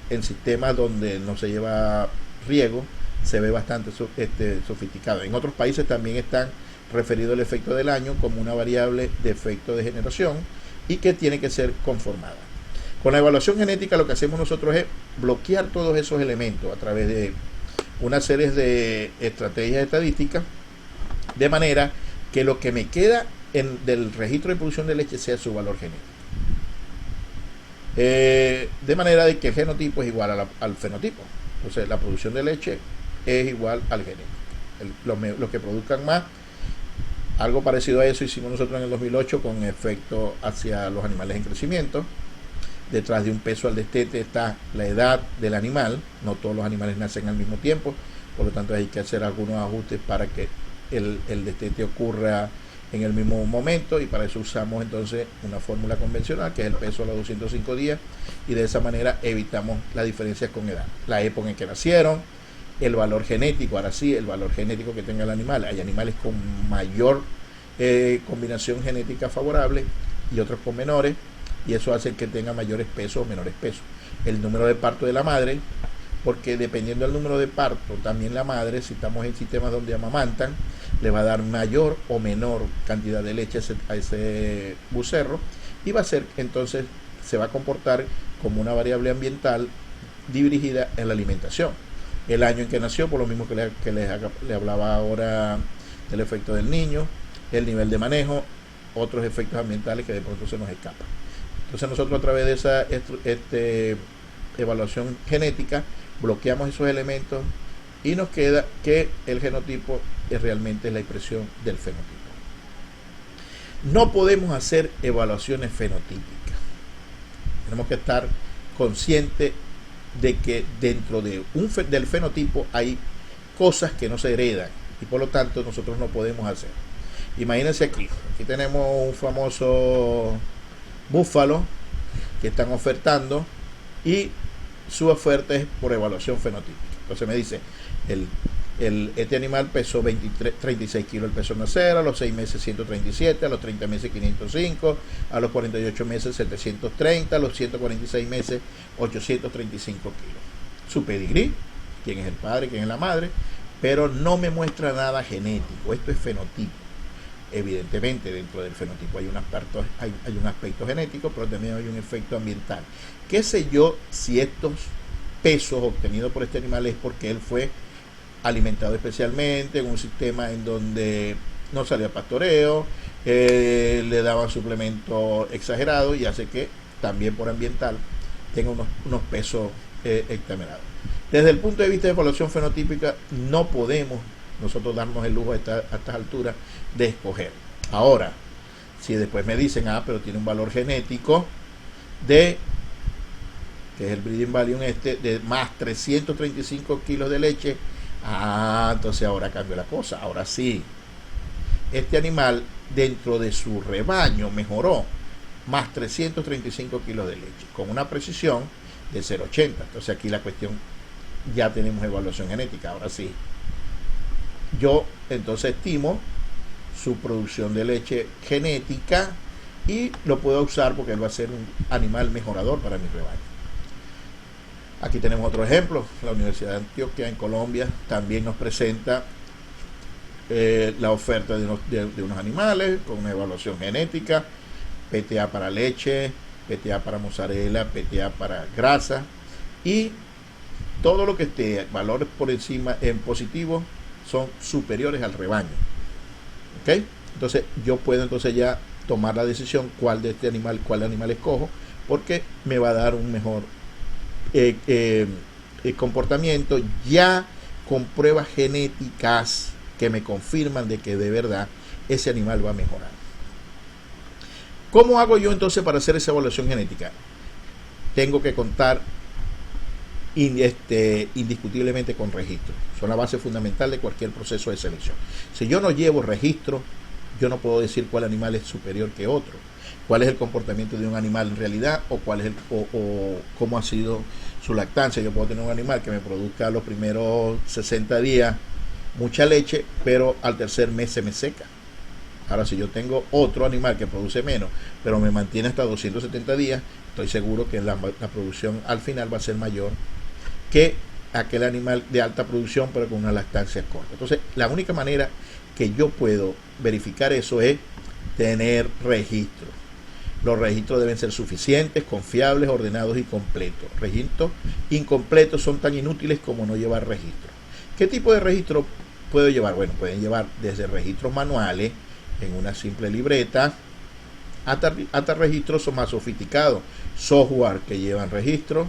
en sistemas donde no se lleva riego se ve bastante sofisticado. En otros países también están referido al efecto del año como una variable de efecto de generación y que tiene que ser conformada. Con la evaluación genética lo que hacemos nosotros es bloquear todos esos elementos a través de una serie de estrategias estadísticas, de manera que lo que me queda del registro de producción de leche sea su valor genético. De manera de que el genotipo es igual al fenotipo. Entonces la producción de leche es igual al genético. Los que produzcan más, algo parecido a eso hicimos nosotros en el 2008 con efecto hacia los animales en crecimiento. Detrás de un peso al destete está la edad del animal. No todos los animales nacen al mismo tiempo, por lo tanto hay que hacer algunos ajustes para que el destete ocurra en el mismo momento, y para eso usamos entonces una fórmula convencional que es el peso a los 205 días, y de esa manera evitamos las diferencias con edad, la época en que nacieron, el valor genético. Ahora sí, el valor genético que tenga el animal. Hay animales con mayor combinación genética favorable y otros con menores, y eso hace que tenga mayores pesos o menores pesos. El número de parto de la madre, porque dependiendo del número de parto, también la madre, si estamos en sistemas donde amamantan, le va a dar mayor o menor cantidad de leche a ese becerro, y va a ser, entonces, se va a comportar como una variable ambiental dirigida en la alimentación. El año en que nació, por lo mismo que le hablaba ahora del efecto del niño, el nivel de manejo, otros efectos ambientales que de pronto se nos escapan. Entonces nosotros a través de esa evaluación genética bloqueamos esos elementos y nos queda que el genotipo es realmente la expresión del fenotipo. No podemos hacer evaluaciones fenotípicas. Tenemos que estar conscientes de que dentro del fenotipo hay cosas que no se heredan y por lo tanto nosotros no podemos hacer. Imagínense aquí tenemos un famoso búfalo que están ofertando y su oferta es por evaluación fenotípica. Entonces me dice, este animal pesó 36 kilos el peso nacer, a los 6 meses 137, a los 30 meses 505, a los 48 meses 730, a los 146 meses 835 kilos. Su pedigrí, quién es el padre, quién es la madre, pero no me muestra nada genético, esto es fenotipo. Evidentemente dentro del fenotipo hay un aspecto genético, pero también hay un efecto ambiental. ¿Qué sé yo si estos pesos obtenidos por este animal es porque él fue alimentado especialmente en un sistema en donde no salía pastoreo, le daban suplementos exagerados y hace que también por ambiental tenga unos pesos extramerados? Desde el punto de vista de evaluación fenotípica no podemos nosotros darnos el lujo a estas alturas de escoger. Ahora, si después me dicen, pero tiene un valor genético que es el breeding value de más 335 kilos de leche, entonces ahora cambia la cosa. Ahora sí, este animal dentro de su rebaño mejoró más 335 kilos de leche, con una precisión de 0,80. Entonces aquí la cuestión, ya tenemos evaluación genética. Ahora sí, yo entonces estimo su producción de leche genética y lo puedo usar porque él va a ser un animal mejorador para mi rebaño. Aquí tenemos otro ejemplo. La Universidad de Antioquia en Colombia también nos presenta la oferta de unos animales con una evaluación genética, PTA para leche, PTA para mozzarella, PTA para grasa y todo lo que esté valores por encima en positivo son superiores al rebaño. ¿Ok? Entonces yo puedo ya tomar la decisión cuál animal escojo, porque me va a dar un mejor comportamiento ya con pruebas genéticas que me confirman de que de verdad ese animal va a mejorar. ¿Cómo hago yo entonces para hacer esa evaluación genética? Tengo que contar indiscutiblemente con registro. Son la base fundamental de cualquier proceso de selección. Si yo no llevo registro, yo no puedo decir cuál animal es superior que otro, cuál es el comportamiento de un animal en realidad, o cuál es o cómo ha sido su lactancia. Yo puedo tener un animal que me produzca los primeros 60 días mucha leche, pero al tercer mes se me seca. Ahora, si yo tengo otro animal que produce menos, pero me mantiene hasta 270 días, estoy seguro que la producción al final va a ser mayor que aquel animal de alta producción, pero con una lactancia corta. Entonces, la única manera que yo puedo verificar eso es tener registro. Los registros deben ser suficientes, confiables, ordenados y completos. Registros incompletos son tan inútiles como no llevar registro. ¿Qué tipo de registro puedo llevar? Bueno, pueden llevar desde registros manuales en una simple libreta hasta registros más sofisticados, software que llevan registro,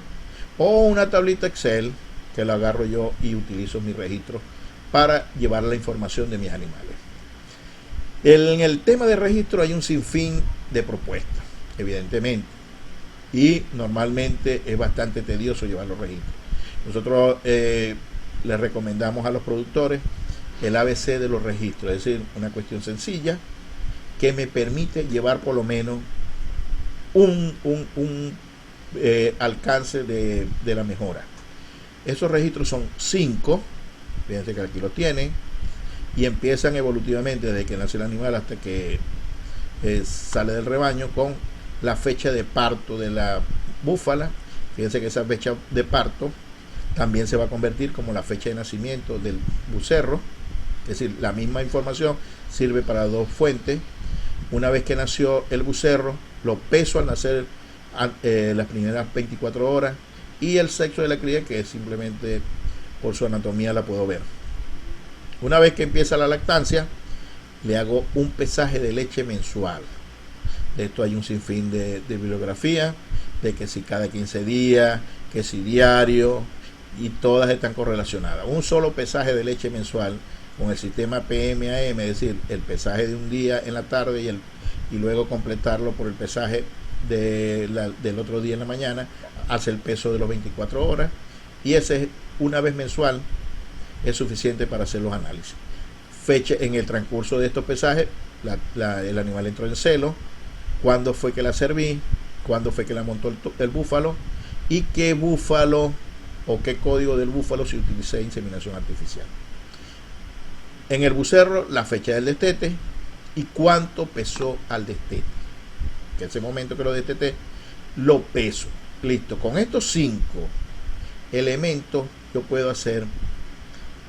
o una tablita Excel que la agarro yo y utilizo mi registro para llevar la información de mis animales. En el tema de registro hay un sinfín de propuestas, evidentemente, y normalmente es bastante tedioso llevar los registros. Nosotros les recomendamos a los productores el ABC de los registros, es decir, una cuestión sencilla que me permite llevar por lo menos un alcance de la mejora. Esos registros son 5, fíjense que aquí lo tienen, y empiezan evolutivamente desde que nace el animal hasta que sale del rebaño, con la fecha de parto de la búfala. Fíjense que esa fecha de parto también se va a convertir como la fecha de nacimiento del becerro, es decir, la misma información sirve para dos fuentes. Una vez que nació el becerro, lo peso al nacer las primeras 24 horas, y el sexo de la cría, que simplemente por su anatomía la puedo ver. Una vez que empieza la lactancia, le hago un pesaje de leche mensual. De esto hay un sinfín de bibliografía, de que si cada 15 días, que si diario, y todas están correlacionadas. Un solo pesaje de leche mensual con el sistema PMAM, es decir, el pesaje de un día en la tarde y luego completarlo por el pesaje del otro día en la mañana, hace el peso de los 24 horas, y ese una vez mensual es suficiente para hacer los análisis. Fecha en el transcurso de estos pesajes, el animal entró en celo, cuándo fue que la serví, cuándo fue que la montó el búfalo, y qué búfalo o qué código del búfalo si utilicé inseminación artificial. En el bucerro, la fecha del destete y cuánto pesó al destete. Que ese momento que lo desteté, lo peso. Listo. Con estos 5 elementos yo puedo hacer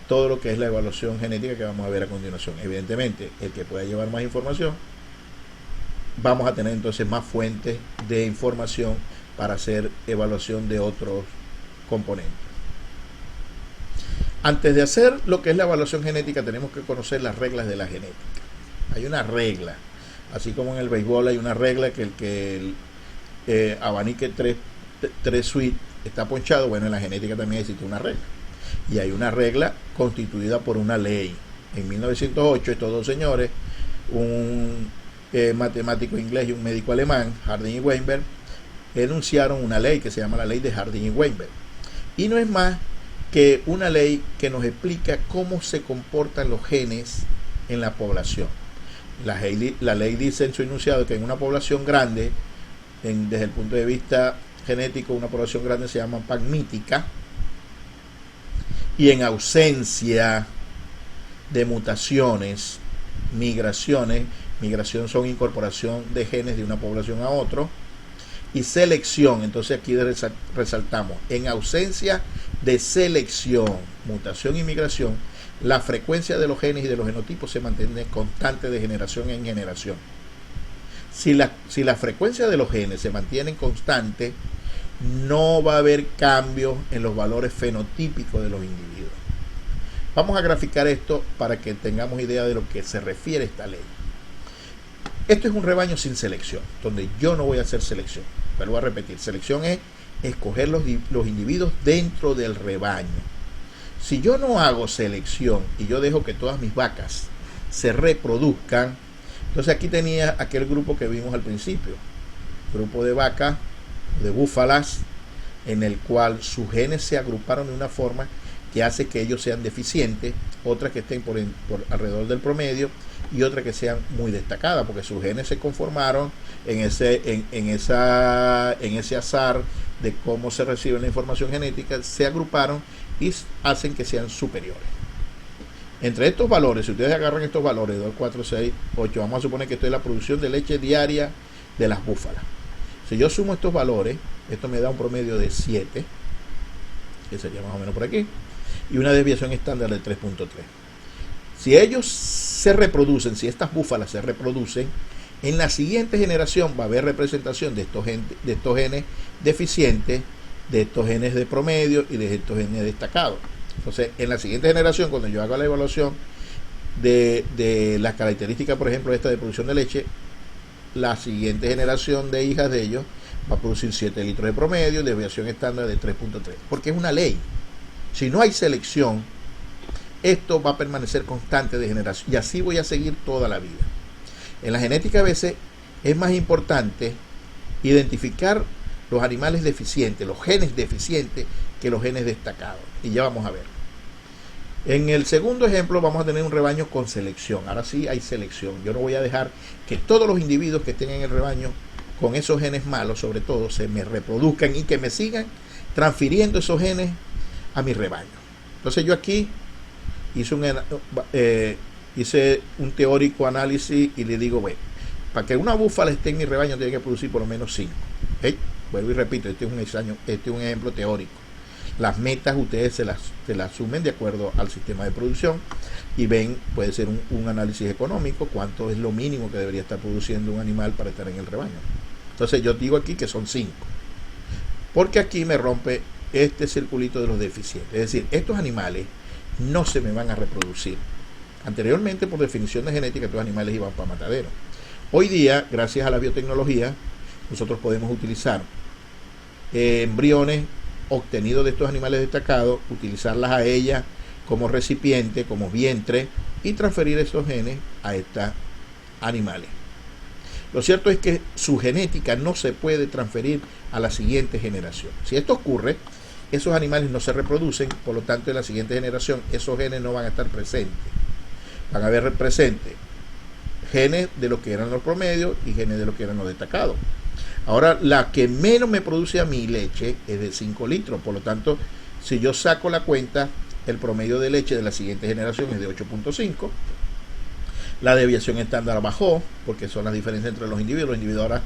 todo lo que es la evaluación genética que vamos a ver a continuación. Evidentemente, el que pueda llevar más información, vamos a tener entonces más fuentes de información para hacer evaluación de otros componentes. Antes de hacer lo que es la evaluación genética, tenemos que conocer las reglas de la genética. Hay una regla, así como en el béisbol hay una regla que el abanique 3 switch está ponchado. Bueno, en la genética también existe una regla, y hay una regla constituida por una ley. En 1908 estos dos señores, un matemático inglés y un médico alemán, Harding y Weinberg, enunciaron una ley que se llama la ley de Harding y Weinberg, y no es más que una ley que nos explica cómo se comportan los genes en la población. La ley dice en su enunciado que en una población grande, desde el punto de vista genético, una población grande se llama pagmítica, y en ausencia de mutaciones, migración son incorporación de genes de una población a otro, y selección, entonces aquí resaltamos, en ausencia de selección, mutación y migración, la frecuencia de los genes y de los genotipos se mantiene constante de generación en generación. Si la frecuencia de los genes se mantiene constante, no va a haber cambios en los valores fenotípicos de los individuos. Vamos a graficar esto para que tengamos idea de lo que se refiere esta ley. Esto es un rebaño sin selección, donde yo no voy a hacer selección. Vuelvo a repetir, selección es escoger los individuos dentro del rebaño. Si yo no hago selección y yo dejo que todas mis vacas se reproduzcan, entonces aquí tenía aquel grupo que vimos al principio, grupo de vacas, de búfalas, en el cual sus genes se agruparon de una forma que hace que ellos sean deficientes, otras que estén por alrededor del promedio y otras que sean muy destacadas, porque sus genes se conformaron en ese azar de cómo se recibe la información genética, se agruparon y hacen que sean superiores. Entre estos valores, si ustedes agarran estos valores, 2, 4, 6, 8, vamos a suponer que esto es la producción de leche diaria de las búfalas. Si yo sumo estos valores, esto me da un promedio de 7, que sería más o menos por aquí, y una desviación estándar de 3.3. Si ellos se reproducen, si estas búfalas se reproducen, en la siguiente generación va a haber representación de estos genes deficientes, de estos genes de promedio y de estos genes destacados. Entonces, en la siguiente generación, cuando yo haga la evaluación de las características, por ejemplo, esta de producción de leche, la siguiente generación de hijas de ellos va a producir 7 litros de promedio, desviación estándar de 3.3, porque es una ley. Si no hay selección, esto va a permanecer constante de generación, y así voy a seguir toda la vida. En la genética a veces es más importante identificar los animales deficientes, los genes deficientes, que los genes destacados, y ya vamos a ver. En el segundo ejemplo vamos a tener un rebaño con selección. Ahora sí hay selección. Yo no voy a dejar que todos los individuos que estén en el rebaño con esos genes malos, sobre todo, se me reproduzcan y que me sigan transfiriendo esos genes a mi rebaño. Entonces yo aquí hice un teórico análisis y le digo, bueno, para que una búfala esté en mi rebaño tiene que producir por lo menos 5. Vuelvo y repito, este es un ejemplo teórico. Las metas ustedes se las sumen de acuerdo al sistema de producción y ven, puede ser un análisis económico, cuánto es lo mínimo que debería estar produciendo un animal para estar en el rebaño. Entonces yo digo aquí que son 5, porque aquí me rompe este circulito de los deficientes. Es decir, estos animales no se me van a reproducir. Anteriormente, por definición de genética, estos animales iban para matadero. Hoy día, gracias a la biotecnología, nosotros podemos utilizar embriones obtenidos de estos animales destacados, utilizarlas a ellas como recipiente, como vientre, y transferir esos genes a estos animales. Lo cierto es que su genética no se puede transferir a la siguiente generación. Si esto ocurre, esos animales no se reproducen, por lo tanto en la siguiente generación esos genes no van a estar presentes. Van a haber presentes genes de lo que eran los promedios y genes de lo que eran los destacados. Ahora, la que menos me produce a mi leche es de 5 litros, por lo tanto, si yo saco la cuenta, el promedio de leche de la siguiente generación es de 8.5. La desviación estándar bajó, porque son las diferencias entre los individuos. Los individuos ahora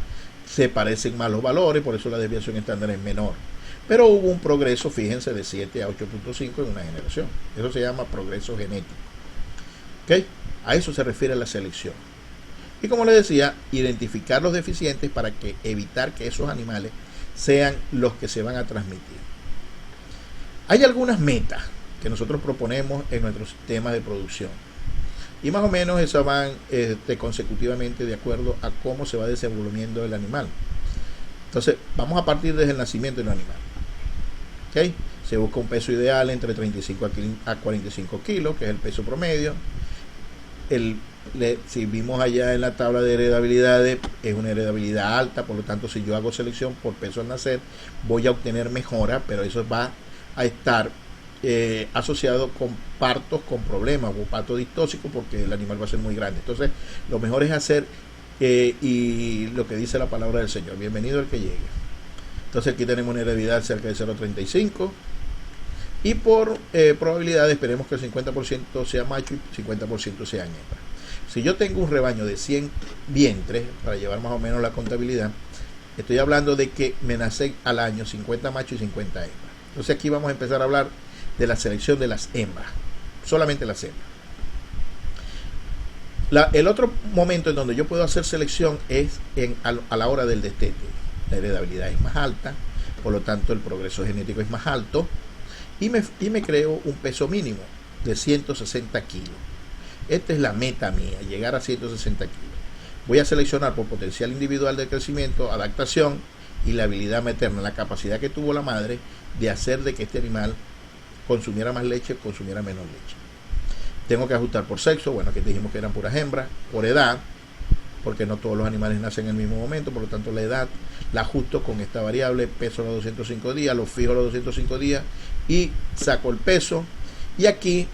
se parecen más los valores, por eso la desviación estándar es menor. Pero hubo un progreso, fíjense, de 7 a 8.5 en una generación. Eso se llama progreso genético. ¿Okay? A eso se refiere la selección. Y como les decía, identificar los deficientes para evitar que esos animales sean los que se van a transmitir. Hay algunas metas que nosotros proponemos en nuestro sistema de producción. Y más o menos esas van consecutivamente de acuerdo a cómo se va desenvolviendo el animal. Entonces, vamos a partir desde el nacimiento del animal. ¿Okay? Se busca un peso ideal entre 35 a 45 kilos, que es el peso promedio. Si vimos allá en la tabla de heredabilidades, es una heredabilidad alta, por lo tanto, si yo hago selección por peso al nacer, voy a obtener mejora, pero eso va a estar asociado con partos con problemas o parto distóxico, porque el animal va a ser muy grande. Entonces, lo mejor es hacer y lo que dice la palabra del Señor: bienvenido el que llegue. Entonces, aquí tenemos una heredabilidad cerca de 0.35 y por probabilidad esperemos que el 50% sea macho y 50% sea hembra. Si yo tengo un rebaño de 100 vientres, para llevar más o menos la contabilidad, estoy hablando de que me nacen al año 50 machos y 50 hembras. Entonces aquí vamos a empezar a hablar de la selección de las hembras, solamente las hembras. El otro momento en donde yo puedo hacer selección es a la hora del destete. La heredabilidad es más alta, por lo tanto el progreso genético es más alto, y me creo un peso mínimo de 160 kilos. Esta es la meta mía, llegar a 160 kilos. Voy a seleccionar por potencial individual de crecimiento, adaptación y la habilidad materna, la capacidad que tuvo la madre de hacer de que este animal consumiera más leche, consumiera menos leche. Tengo que ajustar por sexo, bueno, aquí dijimos que eran puras hembras, por edad, porque no todos los animales nacen en el mismo momento, por lo tanto la edad la ajusto con esta variable, peso a los 205 días, lo fijo a los 205 días y saco el peso. Y aquí,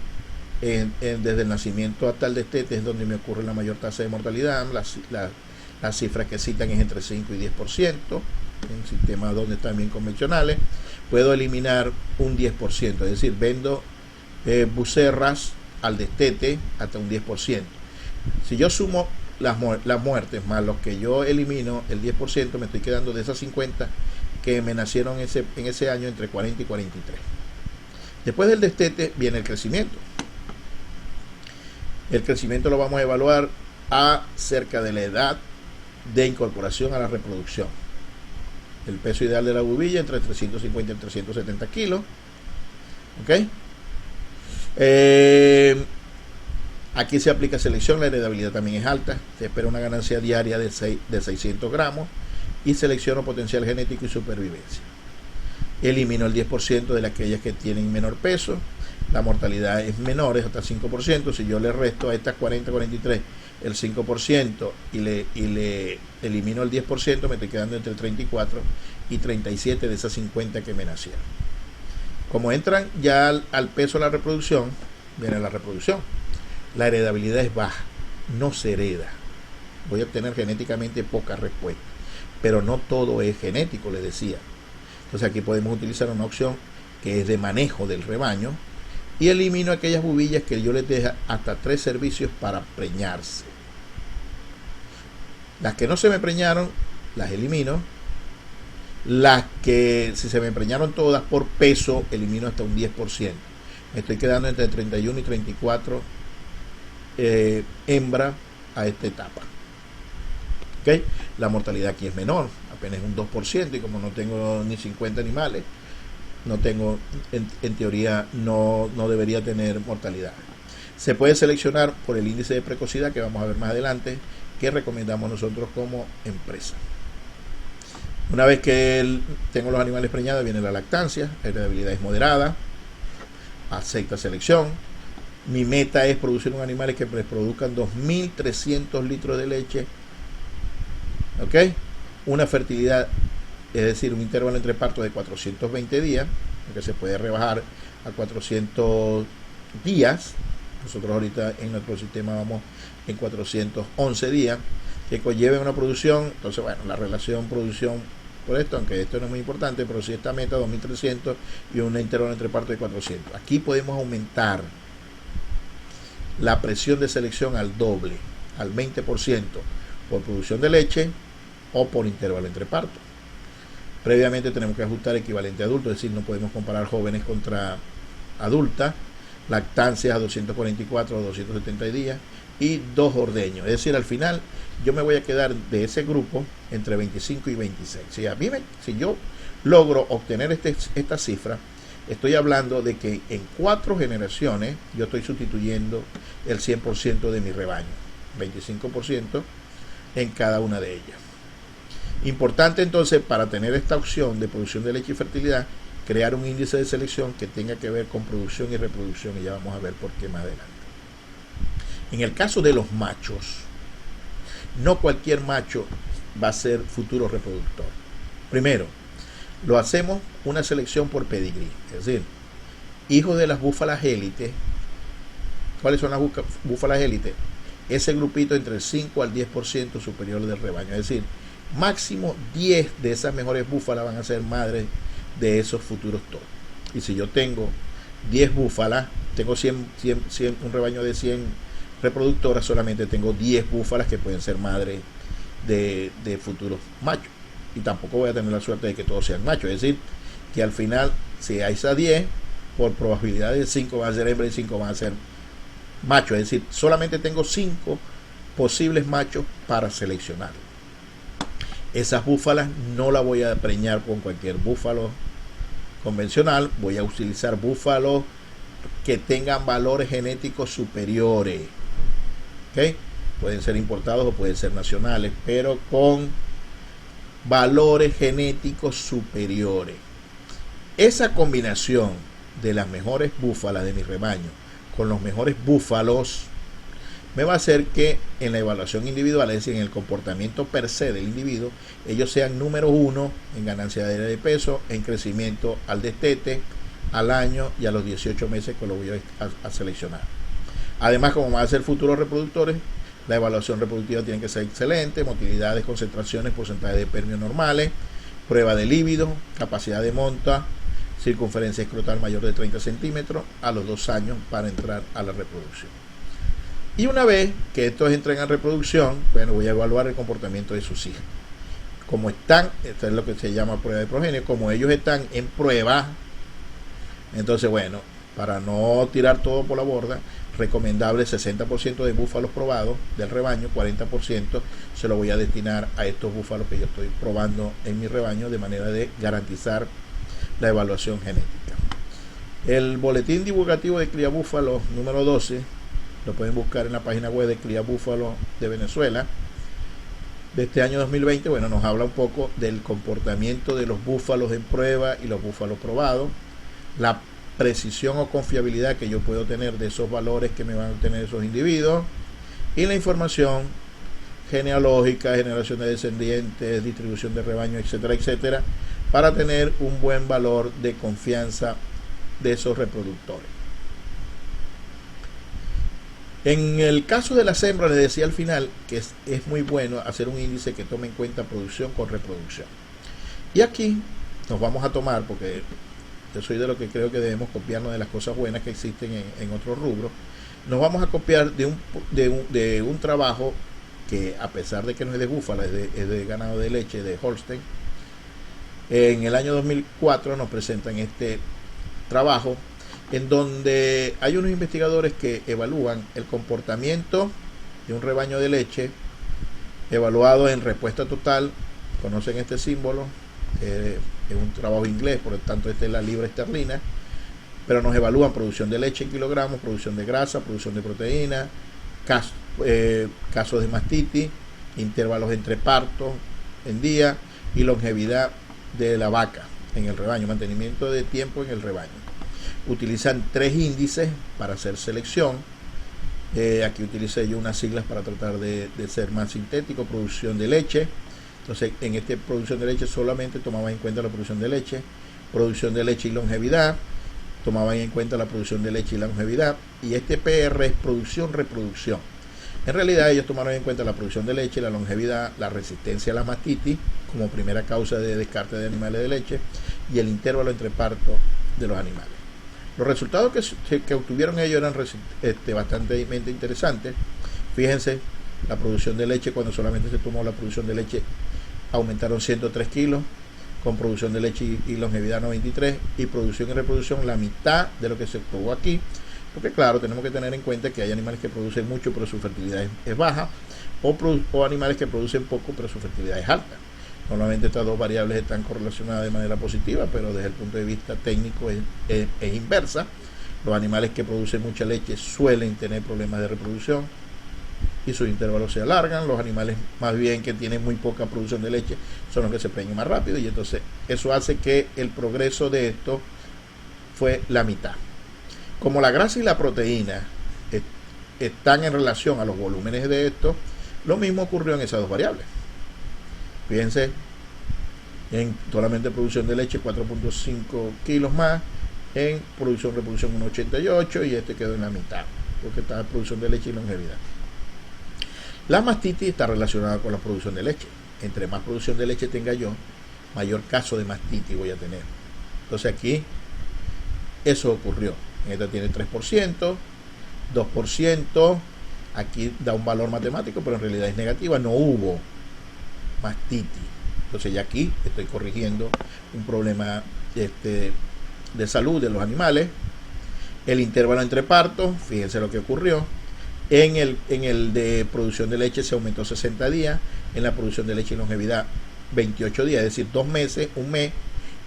desde el nacimiento hasta el destete, es donde me ocurre la mayor tasa de mortalidad. Las cifras que citan es entre 5 y 10%, en sistemas donde están bien convencionales. Puedo eliminar un 10%, es decir, vendo bucerras al destete hasta un 10%. Si yo sumo las muertes más los que yo elimino, el 10%, me estoy quedando de esas 50 que me nacieron en ese año entre 40 y 43. Después del destete viene el crecimiento. El crecimiento lo vamos a evaluar acerca de la edad de incorporación a la reproducción. El peso ideal de la bubilla entre 350 y 370 kilos. ¿Ok? Aquí se aplica selección, la heredabilidad también es alta. Se espera una ganancia diaria de 600 gramos y selecciono potencial genético y supervivencia. Elimino el 10% de aquellas que tienen menor peso. La mortalidad es menor, es hasta 5%. Si yo le resto a estas 40-43 el 5% y le elimino el 10%, me estoy quedando entre 34 y 37 de esas 50 que me nacieron. Como entran ya al peso de la reproducción, viene la reproducción. La heredabilidad es baja, no se hereda. Voy a obtener genéticamente poca respuesta, pero no todo es genético, les decía. Entonces aquí podemos utilizar una opción que es de manejo del rebaño y elimino aquellas bubillas que yo les dejo hasta 3 servicios para preñarse. Las que no se me preñaron, las elimino. Las que si se me preñaron todas por peso, elimino hasta un 10%. Me estoy quedando entre 31 y 34 hembras a esta etapa. ¿Okay? La mortalidad aquí es menor, apenas un 2%, y como no tengo ni 50 animales, no tengo, en teoría, no debería tener mortalidad. Se puede seleccionar por el índice de precocidad, que vamos a ver más adelante, que recomendamos nosotros como empresa. Una vez que tengo los animales preñados, viene la lactancia, la heredabilidad es moderada, acepta selección. Mi meta es producir unos animales que produzcan 2.300 litros de leche, ¿ok? Una fertilidad, es decir, un intervalo entre partos de 420 días, que se puede rebajar a 400 días. Nosotros ahorita en nuestro sistema vamos en 411 días, que conlleve una producción. Entonces, bueno, la relación producción por esto, aunque esto no es muy importante, pero si esta meta 2.300 y un intervalo entre partos de 400. Aquí podemos aumentar la presión de selección al doble, al 20%, por producción de leche o por intervalo entre partos. Previamente tenemos que ajustar equivalente adulto, es decir, no podemos comparar jóvenes contra adultas, lactancias a 244 o 270 días y 2 ordeños. Es decir, al final yo me voy a quedar de ese grupo entre 25 y 26. Si yo logro obtener esta cifra, estoy hablando de que en 4 generaciones yo estoy sustituyendo el 100% de mi rebaño, 25% en cada una de ellas. Importante entonces, para tener esta opción de producción de leche y fertilidad, crear un índice de selección que tenga que ver con producción y reproducción, y ya vamos a ver por qué más adelante. En el caso de los machos, no cualquier macho va a ser futuro reproductor. Primero, lo hacemos una selección por pedigrí, es decir, hijos de las búfalas élite. ¿Cuáles son las búfalas élite? Ese grupito entre el 5 al 10% superior del rebaño, es decir, máximo 10 de esas mejores búfalas van a ser madres de esos futuros toros. Y si yo tengo 10 búfalas, tengo 100, un rebaño de 100 reproductoras, solamente tengo 10 búfalas que pueden ser madres de futuros machos. Y tampoco voy a tener la suerte de que todos sean machos. Es decir, que al final, si hay esas 10, por probabilidad de 5 van a ser hembras y 5 van a ser machos. Es decir, solamente tengo 5 posibles machos para seleccionar. Esas búfalas no las voy a preñar con cualquier búfalo convencional. Voy a utilizar búfalos que tengan valores genéticos superiores. ¿Okay? Pueden ser importados o pueden ser nacionales, pero con valores genéticos superiores. Esa combinación de las mejores búfalas de mi rebaño con los mejores búfalos me va a hacer que en la evaluación individual, es decir, en el comportamiento per se del individuo, ellos sean número 1 en ganancia de peso, en crecimiento al destete, al año y a los 18 meses que lo voy a seleccionar. Además, como van a ser futuros reproductores, la evaluación reproductiva tiene que ser excelente: motilidades, concentraciones, porcentaje de permios normales, prueba de líbido, capacidad de monta, circunferencia escrotal mayor de 30 centímetros a los 2 años para entrar a la reproducción. Y una vez que estos entren a reproducción, bueno, voy a evaluar el comportamiento de sus hijas. Como están, esto es lo que se llama prueba de progenie, como ellos están en prueba, entonces, bueno, para no tirar todo por la borda, recomendable 60% de búfalos probados del rebaño, 40% se lo voy a destinar a estos búfalos que yo estoy probando en mi rebaño, de manera de garantizar la evaluación genética. El boletín divulgativo de Cría Búfalo número 12 lo pueden buscar en la página web de Cría Búfalo de Venezuela de este año 2020. Bueno, nos habla un poco del comportamiento de los búfalos en prueba y los búfalos probados, la precisión o confiabilidad que yo puedo tener de esos valores que me van a obtener esos individuos, y la información genealógica, generación de descendientes, distribución de rebaño, etcétera, etcétera, para tener un buen valor de confianza de esos reproductores. En el caso de las hembras, les decía al final que es muy bueno hacer un índice que tome en cuenta producción con reproducción. Y aquí nos vamos a tomar, porque yo soy de lo que creo que debemos copiarnos de las cosas buenas que existen en otros rubros, nos vamos a copiar de un trabajo que, a pesar de que no es de búfala, es de ganado de leche, de Holstein. En el año 2004 nos presentan este trabajo, en donde hay unos investigadores que evalúan el comportamiento de un rebaño de leche, evaluado en respuesta total, conocen este símbolo, es un trabajo inglés, por lo tanto esta es la libra esterlina, pero nos evalúan producción de leche en kilogramos, producción de grasa, producción de proteína, casos de mastitis, intervalos entre partos en día y longevidad de la vaca en el rebaño, mantenimiento de tiempo en el rebaño. Utilizan 3 índices para hacer selección. Aquí utilicé yo unas siglas para tratar de ser más sintético. Producción de leche. Entonces, en esta producción de leche solamente tomaban en cuenta la producción de leche. Producción de leche y longevidad. Tomaban en cuenta la producción de leche y la longevidad. Y este PR es producción-reproducción. En realidad, ellos tomaron en cuenta la producción de leche, la longevidad, la resistencia a la mastitis como primera causa de descarte de animales de leche y el intervalo entre partos de los animales. Los resultados que obtuvieron ellos eran bastante interesantes. Fíjense, la producción de leche, cuando solamente se tomó la producción de leche, aumentaron 103 kilos, con producción de leche y longevidad 93, y producción y reproducción la mitad de lo que se obtuvo aquí, porque claro, tenemos que tener en cuenta que hay animales que producen mucho pero su fertilidad es baja, o animales que producen poco pero su fertilidad es alta. Normalmente estas dos variables están correlacionadas de manera positiva, pero desde el punto de vista técnico es inversa. Los animales que producen mucha leche suelen tener problemas de reproducción y sus intervalos se alargan. Los animales más bien que tienen muy poca producción de leche son los que se preñan más rápido, y entonces eso hace que el progreso de esto fue la mitad. Como la grasa y la proteína están en relación a los volúmenes de esto, lo mismo ocurrió en esas dos variables. Fíjense, en solamente producción de leche 4.5 kilos más, en reproducción 1.88, y este quedó en la mitad, porque está en producción de leche y longevidad. La mastitis está relacionada con la producción de leche. Entre más producción de leche tenga yo, mayor caso de mastitis voy a tener. Entonces aquí, eso ocurrió. En esta tiene 3%, 2%, aquí da un valor matemático, pero en realidad es negativa, no hubo mastitis. Entonces ya aquí estoy corrigiendo un problema de salud de los animales. El intervalo entre partos, fíjense lo que ocurrió. En el de producción de leche se aumentó 60 días, en la producción de leche y longevidad 28 días, es decir, 2 meses, 1 mes,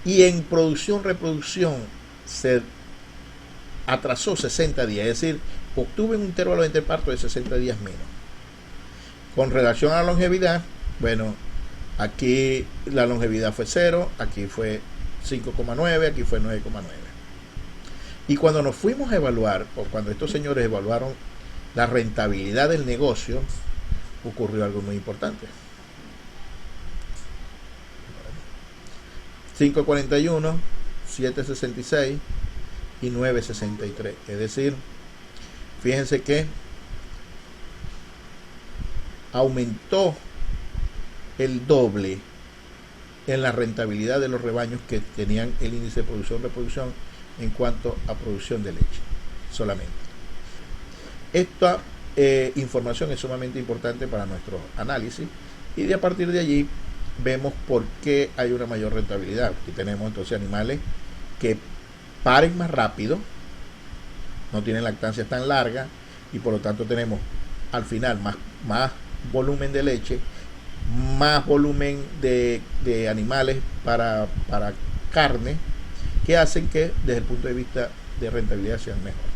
y en reproducción se atrasó 60 días, es decir, obtuve un intervalo entre partos de 60 días menos. Con relación a la longevidad, bueno, aquí la longevidad fue 0, aquí fue 5,9, aquí fue 9,9. Y cuando nos fuimos a evaluar, o cuando estos señores evaluaron la rentabilidad del negocio, ocurrió algo muy importante. 5.41, 7.66 y 9.63. Es decir, fíjense que aumentó el doble en la rentabilidad de los rebaños que tenían el índice de producción-reproducción en cuanto a producción de leche solamente. Esta información es sumamente importante para nuestro análisis, y a partir de allí vemos por qué hay una mayor rentabilidad. Aquí tenemos entonces animales que paren más rápido, no tienen lactancias tan largas, y por lo tanto tenemos al final más volumen de leche, más volumen de animales para carne, que hacen que desde el punto de vista de rentabilidad sean mejor.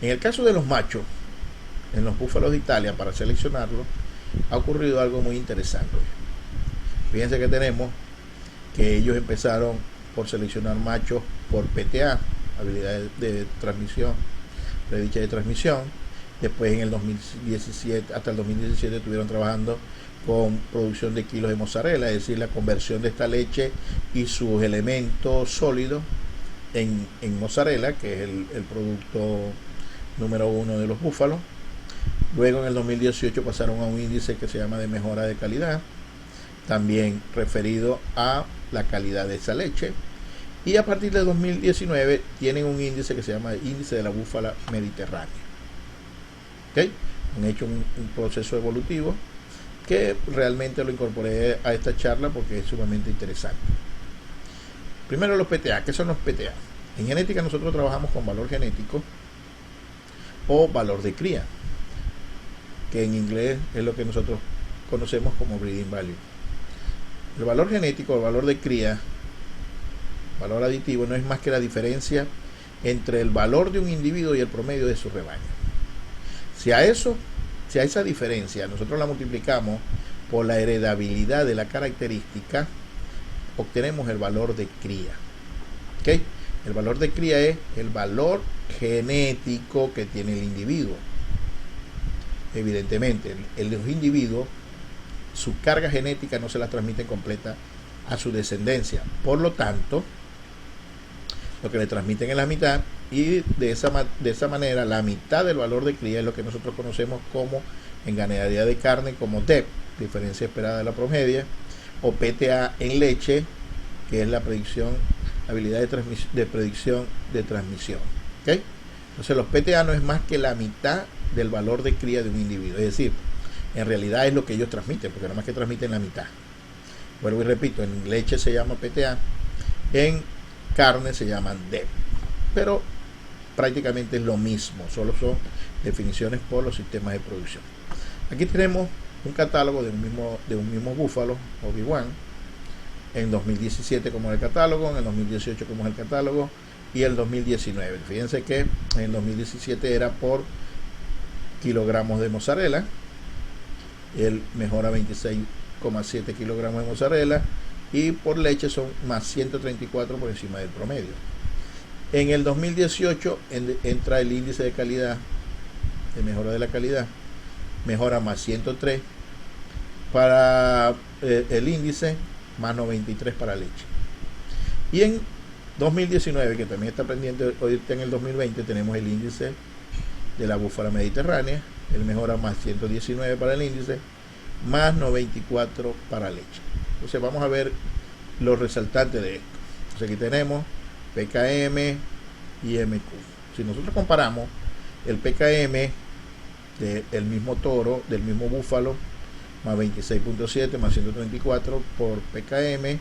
En el caso de los machos, en los búfalos de Italia, para seleccionarlos, ha ocurrido algo muy interesante. Fíjense que tenemos que ellos empezaron por seleccionar machos por PTA, habilidad de transmisión, predicha de transmisión. Después en el 2017, hasta el 2017 estuvieron trabajando con producción de kilos de mozzarella, es decir, la conversión de esta leche y sus elementos sólidos en mozzarella, que es el producto número 1 de los búfalos. Luego en el 2018 pasaron a un índice que se llama de mejora de calidad, también referido a la calidad de esa leche. Y a partir de 2019 tienen un índice que se llama índice de la búfala mediterránea. ¿Okay? Han hecho un proceso evolutivo que realmente lo incorporé a esta charla porque es sumamente interesante. Primero, los PTA. ¿Qué son los PTA? En genética nosotros trabajamos con valor genético o valor de cría, que en inglés es lo que nosotros conocemos como breeding value. El valor genético, el valor de cría, valor aditivo, no es más que la diferencia entre el valor de un individuo y el promedio de su rebaño. Si a esa diferencia nosotros la multiplicamos por la heredabilidad de la característica, obtenemos el valor de cría. ¿Okay? El valor de cría es el valor genético que tiene el individuo. Evidentemente, los individuos, su carga genética no se la transmiten completa a su descendencia. Por lo tanto, lo que le transmiten es la mitad, y de esa manera la mitad del valor de cría es lo que nosotros conocemos como en ganadería de carne como DEP, diferencia esperada de la promedia, o PTA en leche, que es la predicción, habilidad de predicción de transmisión. ¿Okay? Entonces los PTA no es más que la mitad del valor de cría de un individuo, es decir, en realidad es lo que ellos transmiten, porque nada más que transmiten la mitad. Vuelvo y repito, en leche se llama PTA, en carne se llaman DEP, pero prácticamente es lo mismo, solo son definiciones por los sistemas de producción. Aquí tenemos un catálogo de un mismo búfalo, Obi-Wan, en 2017 como es el catálogo, en el 2018 como es el catálogo, y el 2019. Fíjense que en el 2017 era por kilogramos de mozzarella, él mejora 26,7 kilogramos de mozzarella, y por leche son más 134 por encima del promedio. En el 2018 entra el índice de calidad, de mejora de la calidad, mejora más 103 para el índice, más 93 para leche. Y en 2019, que también está pendiente, hoy está en el 2020, tenemos el índice de la búfala mediterránea, él mejora más 119 para el índice, más 94 para leche. Entonces vamos a ver los resaltantes de esto. Entonces aquí tenemos PKM y MQ. Si nosotros comparamos el PKM del mismo toro, del mismo búfalo, más 26.7 más 134 por PKM,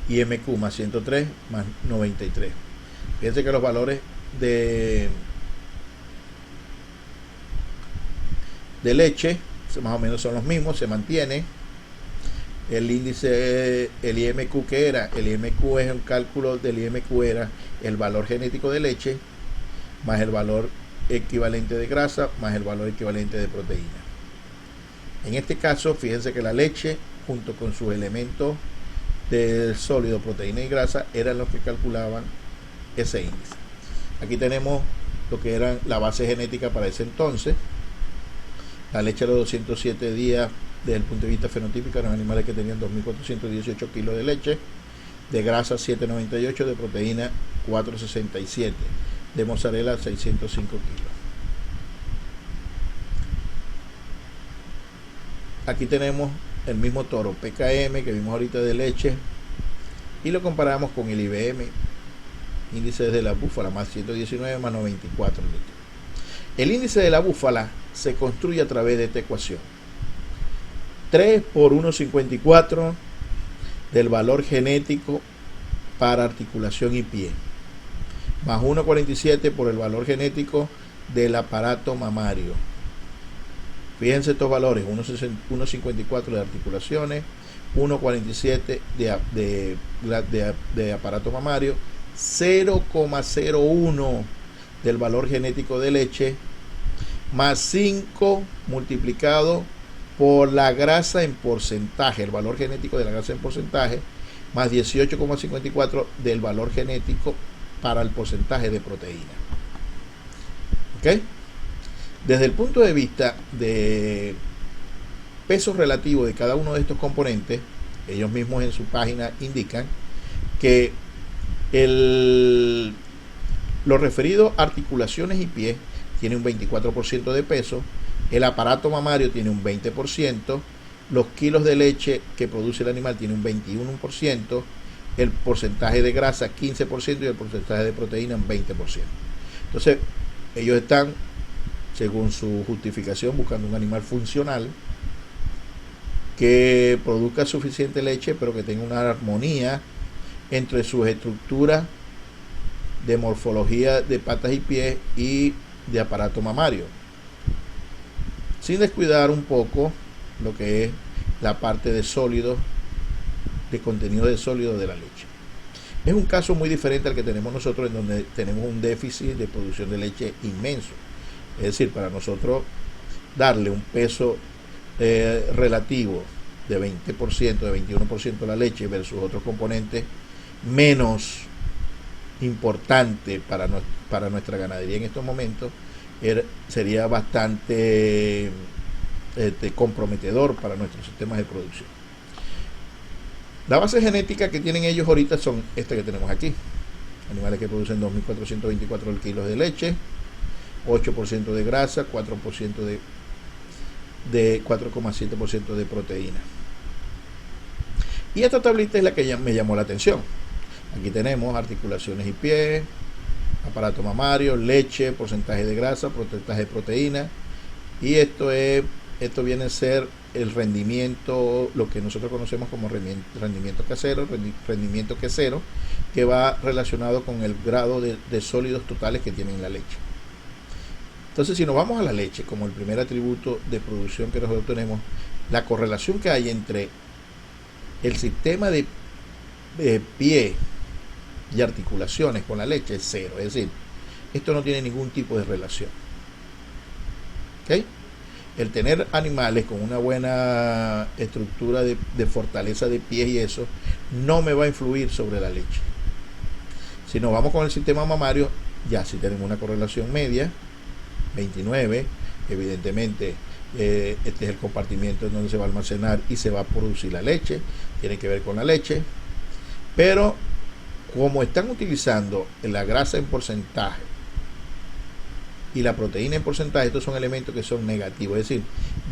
y MQ más 103 más 93. Fíjense que los valores de leche más o menos son los mismos, se mantiene. El índice, el IMQ que era, el IMQ es el cálculo del IMQ, era el valor genético de leche más el valor equivalente de grasa más el valor equivalente de proteína. En este caso, fíjense que la leche junto con sus elementos de sólido, proteína y grasa eran los que calculaban ese índice. Aquí tenemos lo que eran la base genética para ese entonces. La leche a los 207 días, desde el punto de vista fenotípico, eran animales que tenían 2.418 kilos de leche, de grasa 798, de proteína 467, de mozzarella 605 kilos. Aquí tenemos el mismo toro PKM que vimos ahorita de leche, y lo comparamos con el IBM, índice de la búfala, más 119 más 94 litros. El índice de la búfala se construye a través de esta ecuación: 3 por 1,54 del valor genético para articulación y pie, más 1,47 por el valor genético del aparato mamario. Fíjense estos valores: 1,54 de articulaciones, 1,47 de aparato mamario, 0,01 del valor genético de leche, más 5 multiplicado por la grasa en porcentaje, el valor genético de la grasa en porcentaje, más 18,54 del valor genético para el porcentaje de proteína. ¿Ok? Desde el punto de vista de peso relativo de cada uno de estos componentes, ellos mismos en su página indican que lo referido a articulaciones y pies tiene un 24% de peso, el aparato mamario tiene un 20%, los kilos de leche que produce el animal tiene un 21%, el porcentaje de grasa 15% y el porcentaje de proteína un 20%. Entonces, ellos están, según su justificación, buscando un animal funcional que produzca suficiente leche, pero que tenga una armonía entre sus estructuras de morfología de patas y pies y de aparato mamario, sin descuidar un poco lo que es la parte de sólidos de contenido de sólido de la leche. Es un caso muy diferente al que tenemos nosotros, en donde tenemos un déficit de producción de leche inmenso. Es decir, para nosotros darle un peso relativo de 20%, de 21% a la leche versus otros componentes menos importante para nuestra ganadería en estos momentos, sería bastante comprometedor para nuestros sistemas de producción. La base genética que tienen ellos ahorita son estas que tenemos aquí: animales que producen 2.424 kilos de leche, 8% de grasa, 4% de 4,7% de proteína. Y esta tablita es la que me llamó la atención. Aquí tenemos articulaciones y pies, aparato mamario, leche, porcentaje de grasa, porcentaje de proteína, y esto viene a ser el rendimiento, lo que nosotros conocemos como rendimiento casero, rendimiento quesero, que va relacionado con el grado de sólidos totales que tiene la leche. Entonces, si nos vamos a la leche como el primer atributo de producción que nosotros tenemos, la correlación que hay entre el sistema de pie y articulaciones con la leche es cero. Es decir, esto no tiene ningún tipo de relación. ¿Okay? El tener animales con una buena estructura de fortaleza de pies y eso no me va a influir sobre la leche. Si nos vamos con el sistema mamario, ya si tenemos una correlación media, 29, evidentemente este es el compartimiento en donde se va a almacenar y se va a producir la leche, tiene que ver con la leche, pero como están utilizando la grasa en porcentaje y la proteína en porcentaje, estos son elementos que son negativos. Es decir,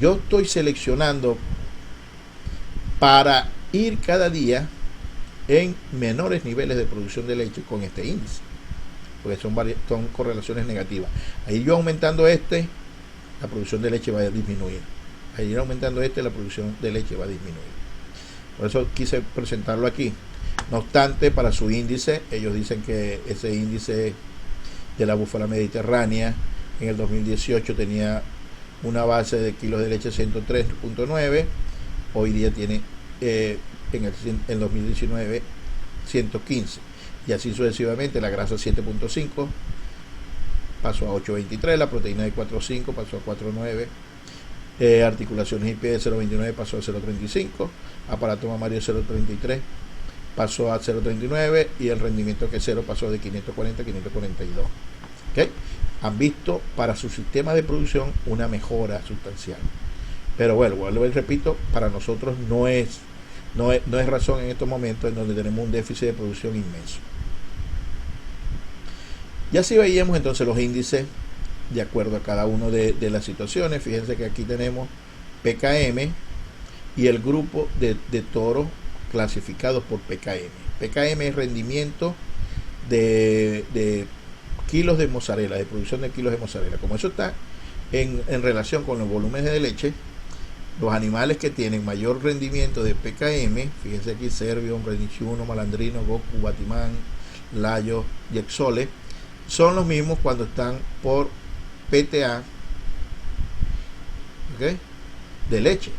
yo estoy seleccionando para ir cada día en menores niveles de producción de leche con este índice, porque son correlaciones negativas. Ahí yo aumentando la producción de leche va a disminuir. Ahí yo aumentando la producción de leche va a disminuir. Por eso quise presentarlo aquí. No obstante, para su índice, ellos dicen que ese índice de la búfala mediterránea en el 2018 tenía una base de kilos de leche 103.9, hoy día tiene en el 2019 115, y así sucesivamente. La grasa 7.5 pasó a 8.23, la proteína de 4.5 pasó a 4.9, articulaciones y pies de 0.29 pasó a 0.35, aparato mamario 0.33 pasó a 0.39, y el rendimiento quesero pasó de 540 a 542. ¿Okay? Han visto para su sistema de producción una mejora sustancial. Pero bueno, vuelvo y repito, para nosotros no es razón en estos momentos en donde tenemos un déficit de producción inmenso. Y así veíamos entonces los índices de acuerdo a cada una de las situaciones. Fíjense que aquí tenemos PKM y el grupo de toros clasificados por PKM. PKM es rendimiento de kilos de mozzarella, de producción de kilos de mozzarella. Como eso está en relación con los volúmenes de leche, los animales que tienen mayor rendimiento de PKM, fíjense aquí: Servio, Hombre Nichiuno, Malandrino, Goku, Batimán, Layo y Exole, son los mismos cuando están por PTA, ¿okay? De leche.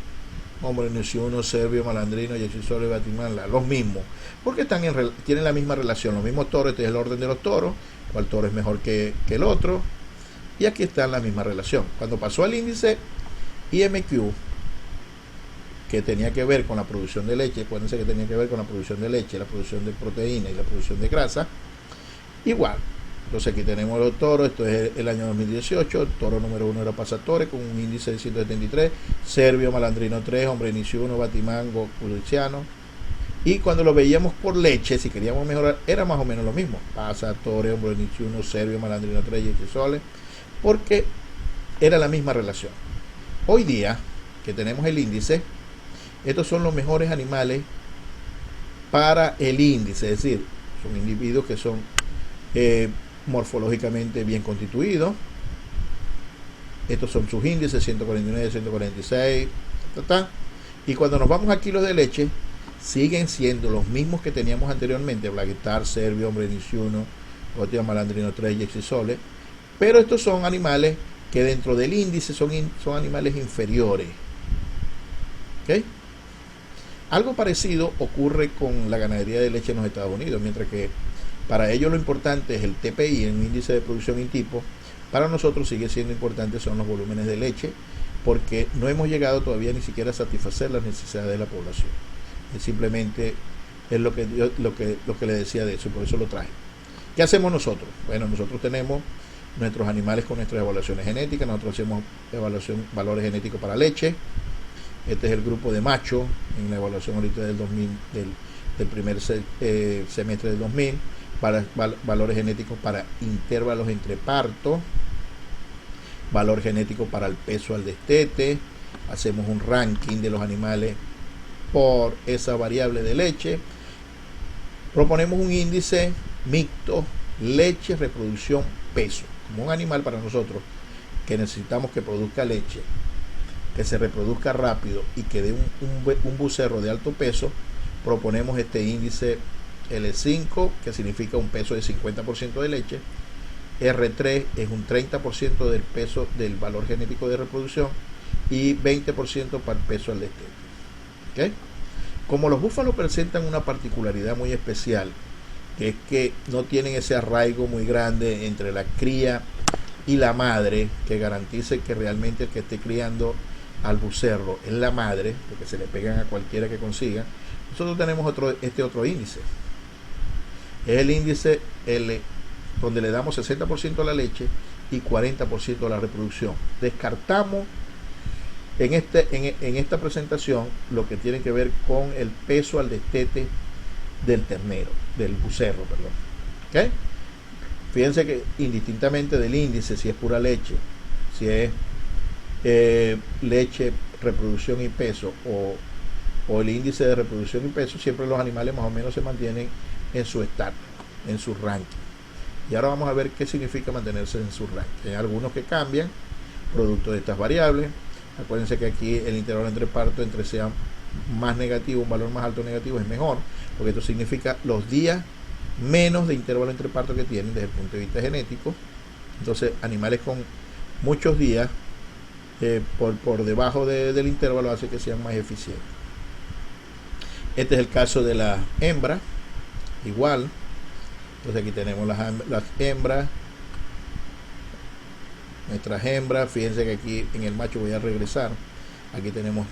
Hombre Nichiuno, Servio, Malandrino, Exole, Batimán, los mismos, porque tienen la misma relación, los mismos toros. Este es el orden de los toros, cuál toro es mejor que el otro, y aquí está la misma relación. Cuando pasó al índice IMQ, que tenía que ver con la producción de leche, acuérdense que tenía que ver con la producción de leche, la producción de proteína y la producción de grasa, igual. Entonces aquí tenemos los toros. Esto es el año 2018. El toro número 1 era Pasatore con un índice de 173, Servio, Malandrino 3, Hombre Inicio 1, Batimán, Goku, Luciano. Y cuando lo veíamos por leche, si queríamos mejorar, era más o menos lo mismo: Pasatore, Hombre Inicio 1, Servio, Malandrino 3 y Exole, porque era la misma relación. Hoy día que tenemos el índice, estos son los mejores animales para el índice. Es decir, son individuos que son morfológicamente bien constituidos. Estos son sus índices: 149, 146, y cuando nos vamos a kilos de leche, siguen siendo los mismos que teníamos anteriormente: Black Star, Servio, Hombre Niciuno, Gotia, Malandrino 3 y Exisole. Pero estos son animales que dentro del índice son animales inferiores. ¿Okay? Algo parecido ocurre con la ganadería de leche en los Estados Unidos, mientras que para ellos lo importante es el TPI, el índice de producción y tipo. Para nosotros sigue siendo importante son los volúmenes de leche, porque no hemos llegado todavía ni siquiera a satisfacer las necesidades de la población. Es simplemente es lo que le decía de eso, por eso lo traje. ¿Qué hacemos nosotros? Bueno, nosotros tenemos nuestros animales con nuestras evaluaciones genéticas. Nosotros hacemos valores genéticos para leche. Este es el grupo de macho en la evaluación ahorita del 2000, del primer semestre del 2000. Valores genéticos para intervalos entre parto, valor genético para el peso al destete. Hacemos un ranking de los animales por esa variable de leche. Proponemos un índice mixto, leche, reproducción, peso. Como un animal para nosotros que necesitamos que produzca leche, que se reproduzca rápido y que dé un becerro de alto peso, proponemos este índice L5, que significa un peso de 50% de leche. R3 es un 30% del peso del valor genético de reproducción y 20% para el peso al destete. ¿Okay? Como los búfalos presentan una particularidad muy especial, que es que no tienen ese arraigo muy grande entre la cría y la madre, que garantice que realmente el que esté criando al becerro es la madre, porque se le pegan a cualquiera que consiga. Nosotros tenemos otro índice. Es el índice L, donde le damos 60% a la leche y 40% a la reproducción. Descartamos en esta presentación lo que tiene que ver con el peso al destete del ternero, del becerro, perdón. ¿Okay? Fíjense que indistintamente del índice, si es pura leche, si es leche, reproducción y peso, o el índice de reproducción y peso, siempre los animales más o menos se mantienen en su estatus, en su ranking. Y ahora vamos a ver qué significa mantenerse en su ranking. Hay algunos que cambian producto de estas variables. Acuérdense que aquí el intervalo entre parto, entre sea más negativo, un valor más alto negativo, es mejor, porque esto significa los días menos de intervalo entre parto que tienen desde el punto de vista genético. Entonces, animales con muchos días por debajo del intervalo hace que sean más eficientes. Este es el caso de la hembra, igual. Entonces aquí tenemos las hembras, nuestras hembras. Fíjense que aquí en el macho voy a regresar. Aquí tenemos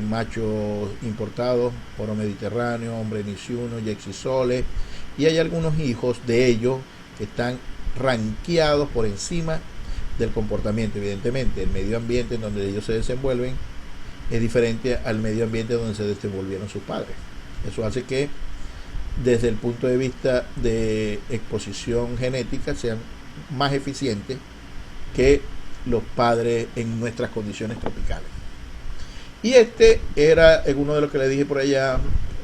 machos importados, oro mediterráneo, hombre niciuno, yexisole, y hay algunos hijos de ellos que están ranqueados por encima del comportamiento. Evidentemente, el medio ambiente en donde ellos se desenvuelven es diferente al medio ambiente donde se desenvolvieron sus padres. Eso hace que desde el punto de vista de exposición genética sean más eficientes que los padres en nuestras condiciones tropicales. Y este era uno de los que le dije por allá,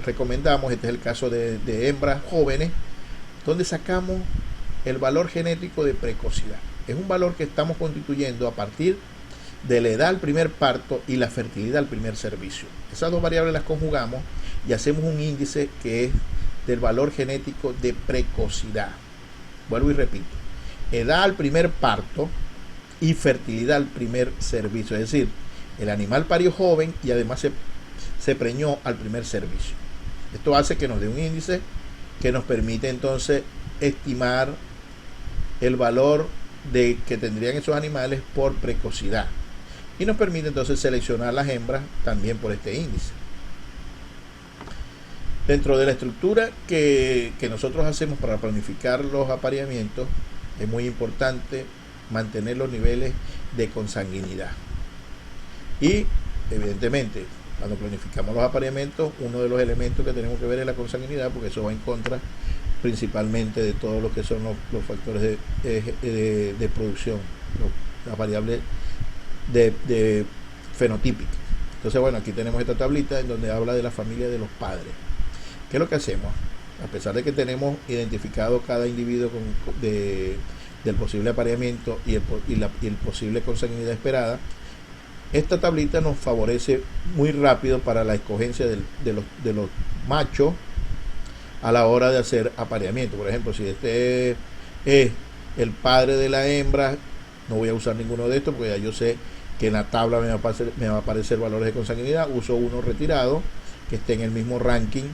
recomendamos. Este es el caso de hembras jóvenes, donde sacamos el valor genético de precocidad. Es un valor que estamos constituyendo a partir de la edad al primer parto y la fertilidad al primer servicio. Esas dos variables las conjugamos y hacemos un índice que es del valor genético de precocidad. Vuelvo y repito: edad al primer parto y fertilidad al primer servicio. Es decir, el animal parió joven y además se preñó al primer servicio. Esto hace que nos dé un índice que nos permite entonces estimar el valor que tendrían esos animales por precocidad, y nos permite entonces seleccionar las hembras también por este índice. Dentro de la estructura que nosotros hacemos para planificar los apareamientos, es muy importante mantener los niveles de consanguinidad. Y evidentemente, cuando planificamos los apareamientos, uno de los elementos que tenemos que ver es la consanguinidad, porque eso va en contra principalmente de todo lo que son los factores de producción, las variables de fenotípicas. Entonces, bueno, aquí tenemos esta tablita en donde habla de la familia de los padres. ¿Qué es lo que hacemos? A pesar de que tenemos identificado cada individuo del posible apareamiento y el posible consanguinidad esperada, esta tablita nos favorece muy rápido para la escogencia de los machos a la hora de hacer apareamiento. Por ejemplo, si este es el padre de la hembra, no voy a usar ninguno de estos, porque ya yo sé que en la tabla me va a aparecer valores de consanguinidad. Uso uno retirado, que esté en el mismo ranking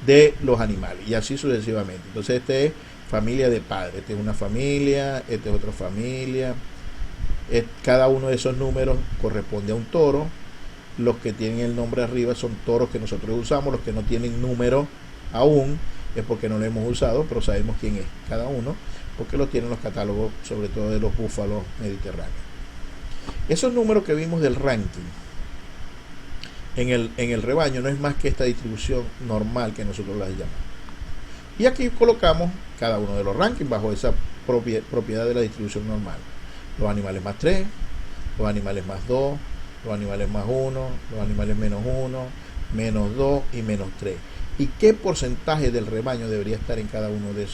de los animales, y así sucesivamente. Entonces este es familia de padre, este es una familia, este es otra familia. Cada uno de esos números corresponde a un toro. Los que tienen el nombre arriba son toros que nosotros usamos. Los que no tienen número aún es porque no lo hemos usado, pero sabemos quién es cada uno, porque los tienen los catálogos, sobre todo de los búfalos mediterráneos. Esos números que vimos del ranking en el rebaño no es más que esta distribución normal que nosotros las llamamos. Y aquí colocamos cada uno de los rankings bajo esa propiedad de la distribución normal. Los animales más 3, los animales más 2, los animales más 1, los animales menos 1, menos 2 y menos 3. ¿Y qué porcentaje del rebaño debería estar en cada uno de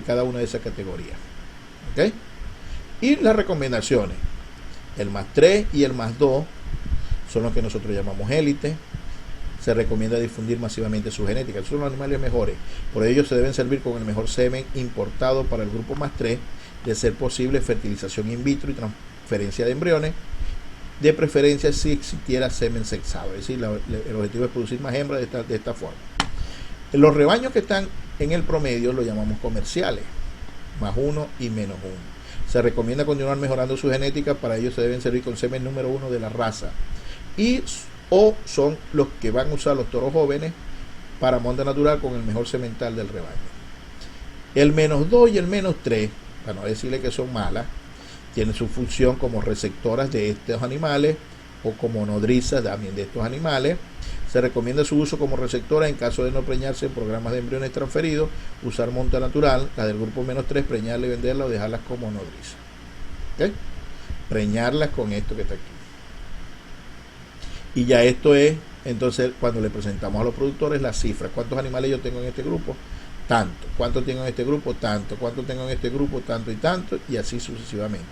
cada una de esas categorías? ¿Ok? Y las recomendaciones. El más 3 y el más 2 son los que nosotros llamamos élite. Se recomienda difundir masivamente su genética. Son los animales mejores. Por ello se deben servir con el mejor semen importado para el grupo más 3, de ser posible fertilización in vitro y transferencia de embriones, de preferencia si existiera semen sexado. Es decir, el objetivo es producir más hembras de esta forma. Los rebaños que están en el promedio los llamamos comerciales, más 1 y menos 1. Se recomienda continuar mejorando su genética. Para ello se deben servir con semen número 1 de la raza, o son los que van a usar los toros jóvenes para monta natural con el mejor semental del rebaño. El menos 2 y el menos 3, para no decirle que son malas, tienen su función como receptoras de estos animales o como nodrizas también de estos animales. Se recomienda su uso como receptora en caso de no preñarse en programas de embriones transferidos, usar monta natural, la del grupo menos 3, preñarla y venderla o dejarlas como nodrizas. ¿Okay? Preñarlas con esto que está aquí. Y ya esto es, entonces, cuando le presentamos a los productores las cifras. ¿Cuántos animales yo tengo en este grupo? Tanto. ¿Cuánto tengo en este grupo? Tanto. ¿Cuánto tengo en este grupo? Tanto y tanto. Y así sucesivamente.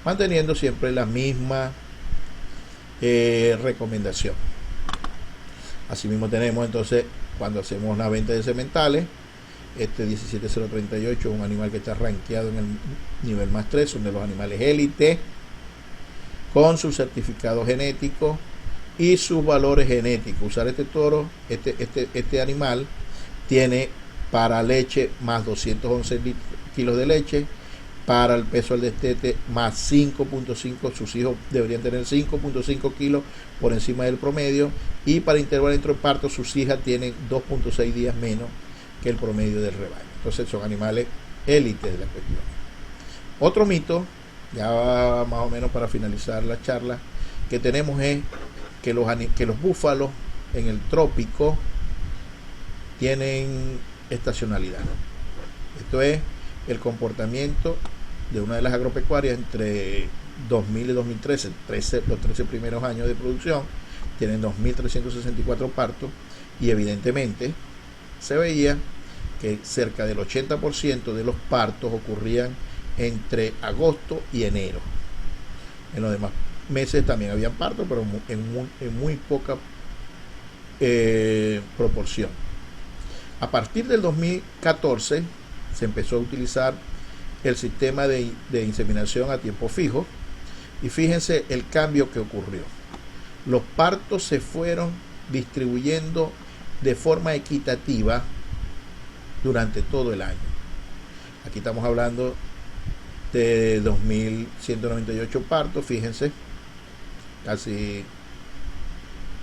Manteniendo siempre la misma recomendación. Asimismo tenemos entonces, cuando hacemos la venta de sementales, este 17038 es un animal que está rankeado en el nivel más 3, son de los animales élite, con su certificado genético y sus valores genéticos. Usar este toro, este animal tiene para leche más 211 kilos de leche, para el peso del destete más 5.5, sus hijos deberían tener 5.5 kilos por encima del promedio, y para intervalo entre partos sus hijas tienen 2.6 días menos que el promedio del rebaño. Entonces son animales élites de la cuestión. Otro mito, ya más o menos para finalizar la charla, que tenemos es que los búfalos en el trópico tienen estacionalidad. Esto es el comportamiento de una de las agropecuarias entre 2000 y 2013, los 13 primeros años de producción, tienen 2.364 partos, y evidentemente se veía que cerca del 80% de los partos ocurrían entre agosto y enero. En los demás meses también habían partos, pero en muy poca proporción. A partir del 2014 se empezó a utilizar el sistema de inseminación a tiempo fijo, y fíjense el cambio que ocurrió. Los partos se fueron distribuyendo de forma equitativa durante todo el año. Aquí estamos hablando de 2.198 partos, fíjense, casi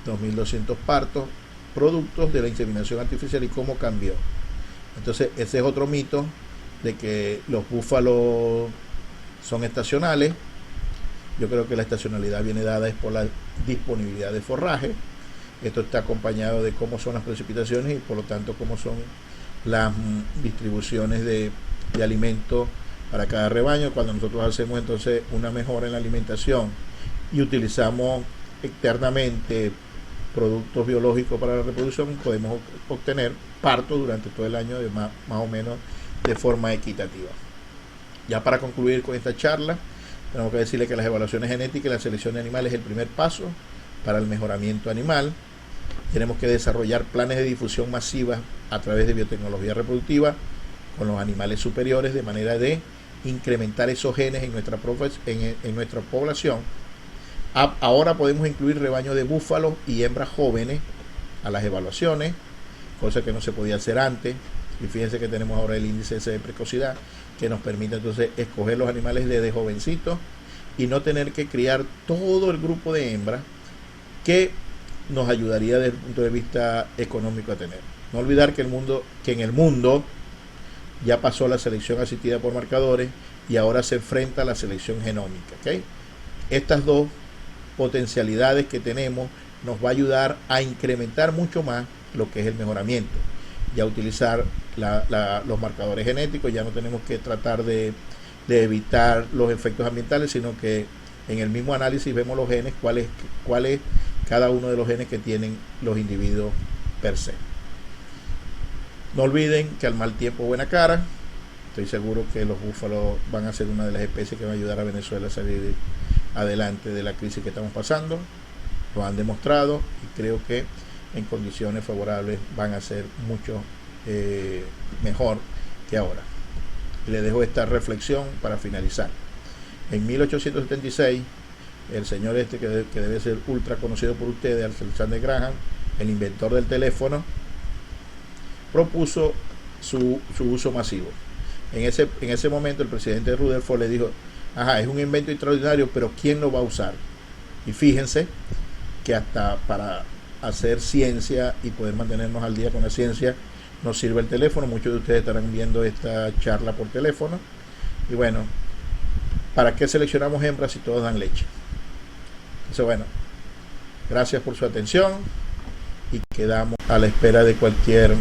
2.200 partos productos de la inseminación artificial, y cómo cambió. Entonces ese es otro mito, de que los búfalos son estacionales. Yo creo que la estacionalidad viene dada es por la disponibilidad de forraje. Esto está acompañado de cómo son las precipitaciones y por lo tanto cómo son las distribuciones de alimentos para cada rebaño. Cuando nosotros hacemos entonces una mejora en la alimentación y utilizamos externamente productos biológicos para la reproducción, podemos obtener parto durante todo el año de más o menos de forma equitativa. Ya para concluir con esta charla, tenemos que decirle que las evaluaciones genéticas y la selección de animales es el primer paso para el mejoramiento animal. Tenemos que desarrollar planes de difusión masiva a través de biotecnología reproductiva con los animales superiores, de manera de incrementar esos genes en nuestra población, Ahora podemos incluir rebaños de búfalos y hembras jóvenes a las evaluaciones, cosa que no se podía hacer antes. Y fíjense que tenemos ahora el índice ese de precocidad que nos permite entonces escoger los animales desde jovencitos y no tener que criar todo el grupo de hembras, que nos ayudaría desde el punto de vista económico a tener. No olvidar que en el mundo ya pasó la selección asistida por marcadores y ahora se enfrenta a la selección genómica, ¿okay? Estas dos potencialidades que tenemos nos va a ayudar a incrementar mucho más lo que es el mejoramiento. Ya utilizar los marcadores genéticos, ya no tenemos que tratar de evitar los efectos ambientales, sino que en el mismo análisis vemos los genes, cuál es cada uno de los genes que tienen los individuos per se. No olviden que al mal tiempo buena cara. Estoy seguro que los búfalos van a ser una de las especies que va a ayudar a Venezuela a salir adelante de la crisis que estamos pasando. Lo han demostrado y creo que en condiciones favorables van a ser mucho mejor que ahora. Les dejo esta reflexión para finalizar. En 1876, el señor que debe ser ultra conocido por ustedes, Alexander Graham, el inventor del teléfono, propuso su uso masivo. En ese momento el presidente Rutherford le dijo: ajá, es un invento extraordinario, pero ¿quién lo va a usar? Y fíjense que hasta para hacer ciencia y poder mantenernos al día con la ciencia nos sirve el teléfono. Muchos de ustedes estarán viendo esta charla por teléfono. Y bueno, ¿para qué seleccionamos hembras si todos dan leche? Entonces, bueno, gracias por su atención y quedamos a la espera de cualquier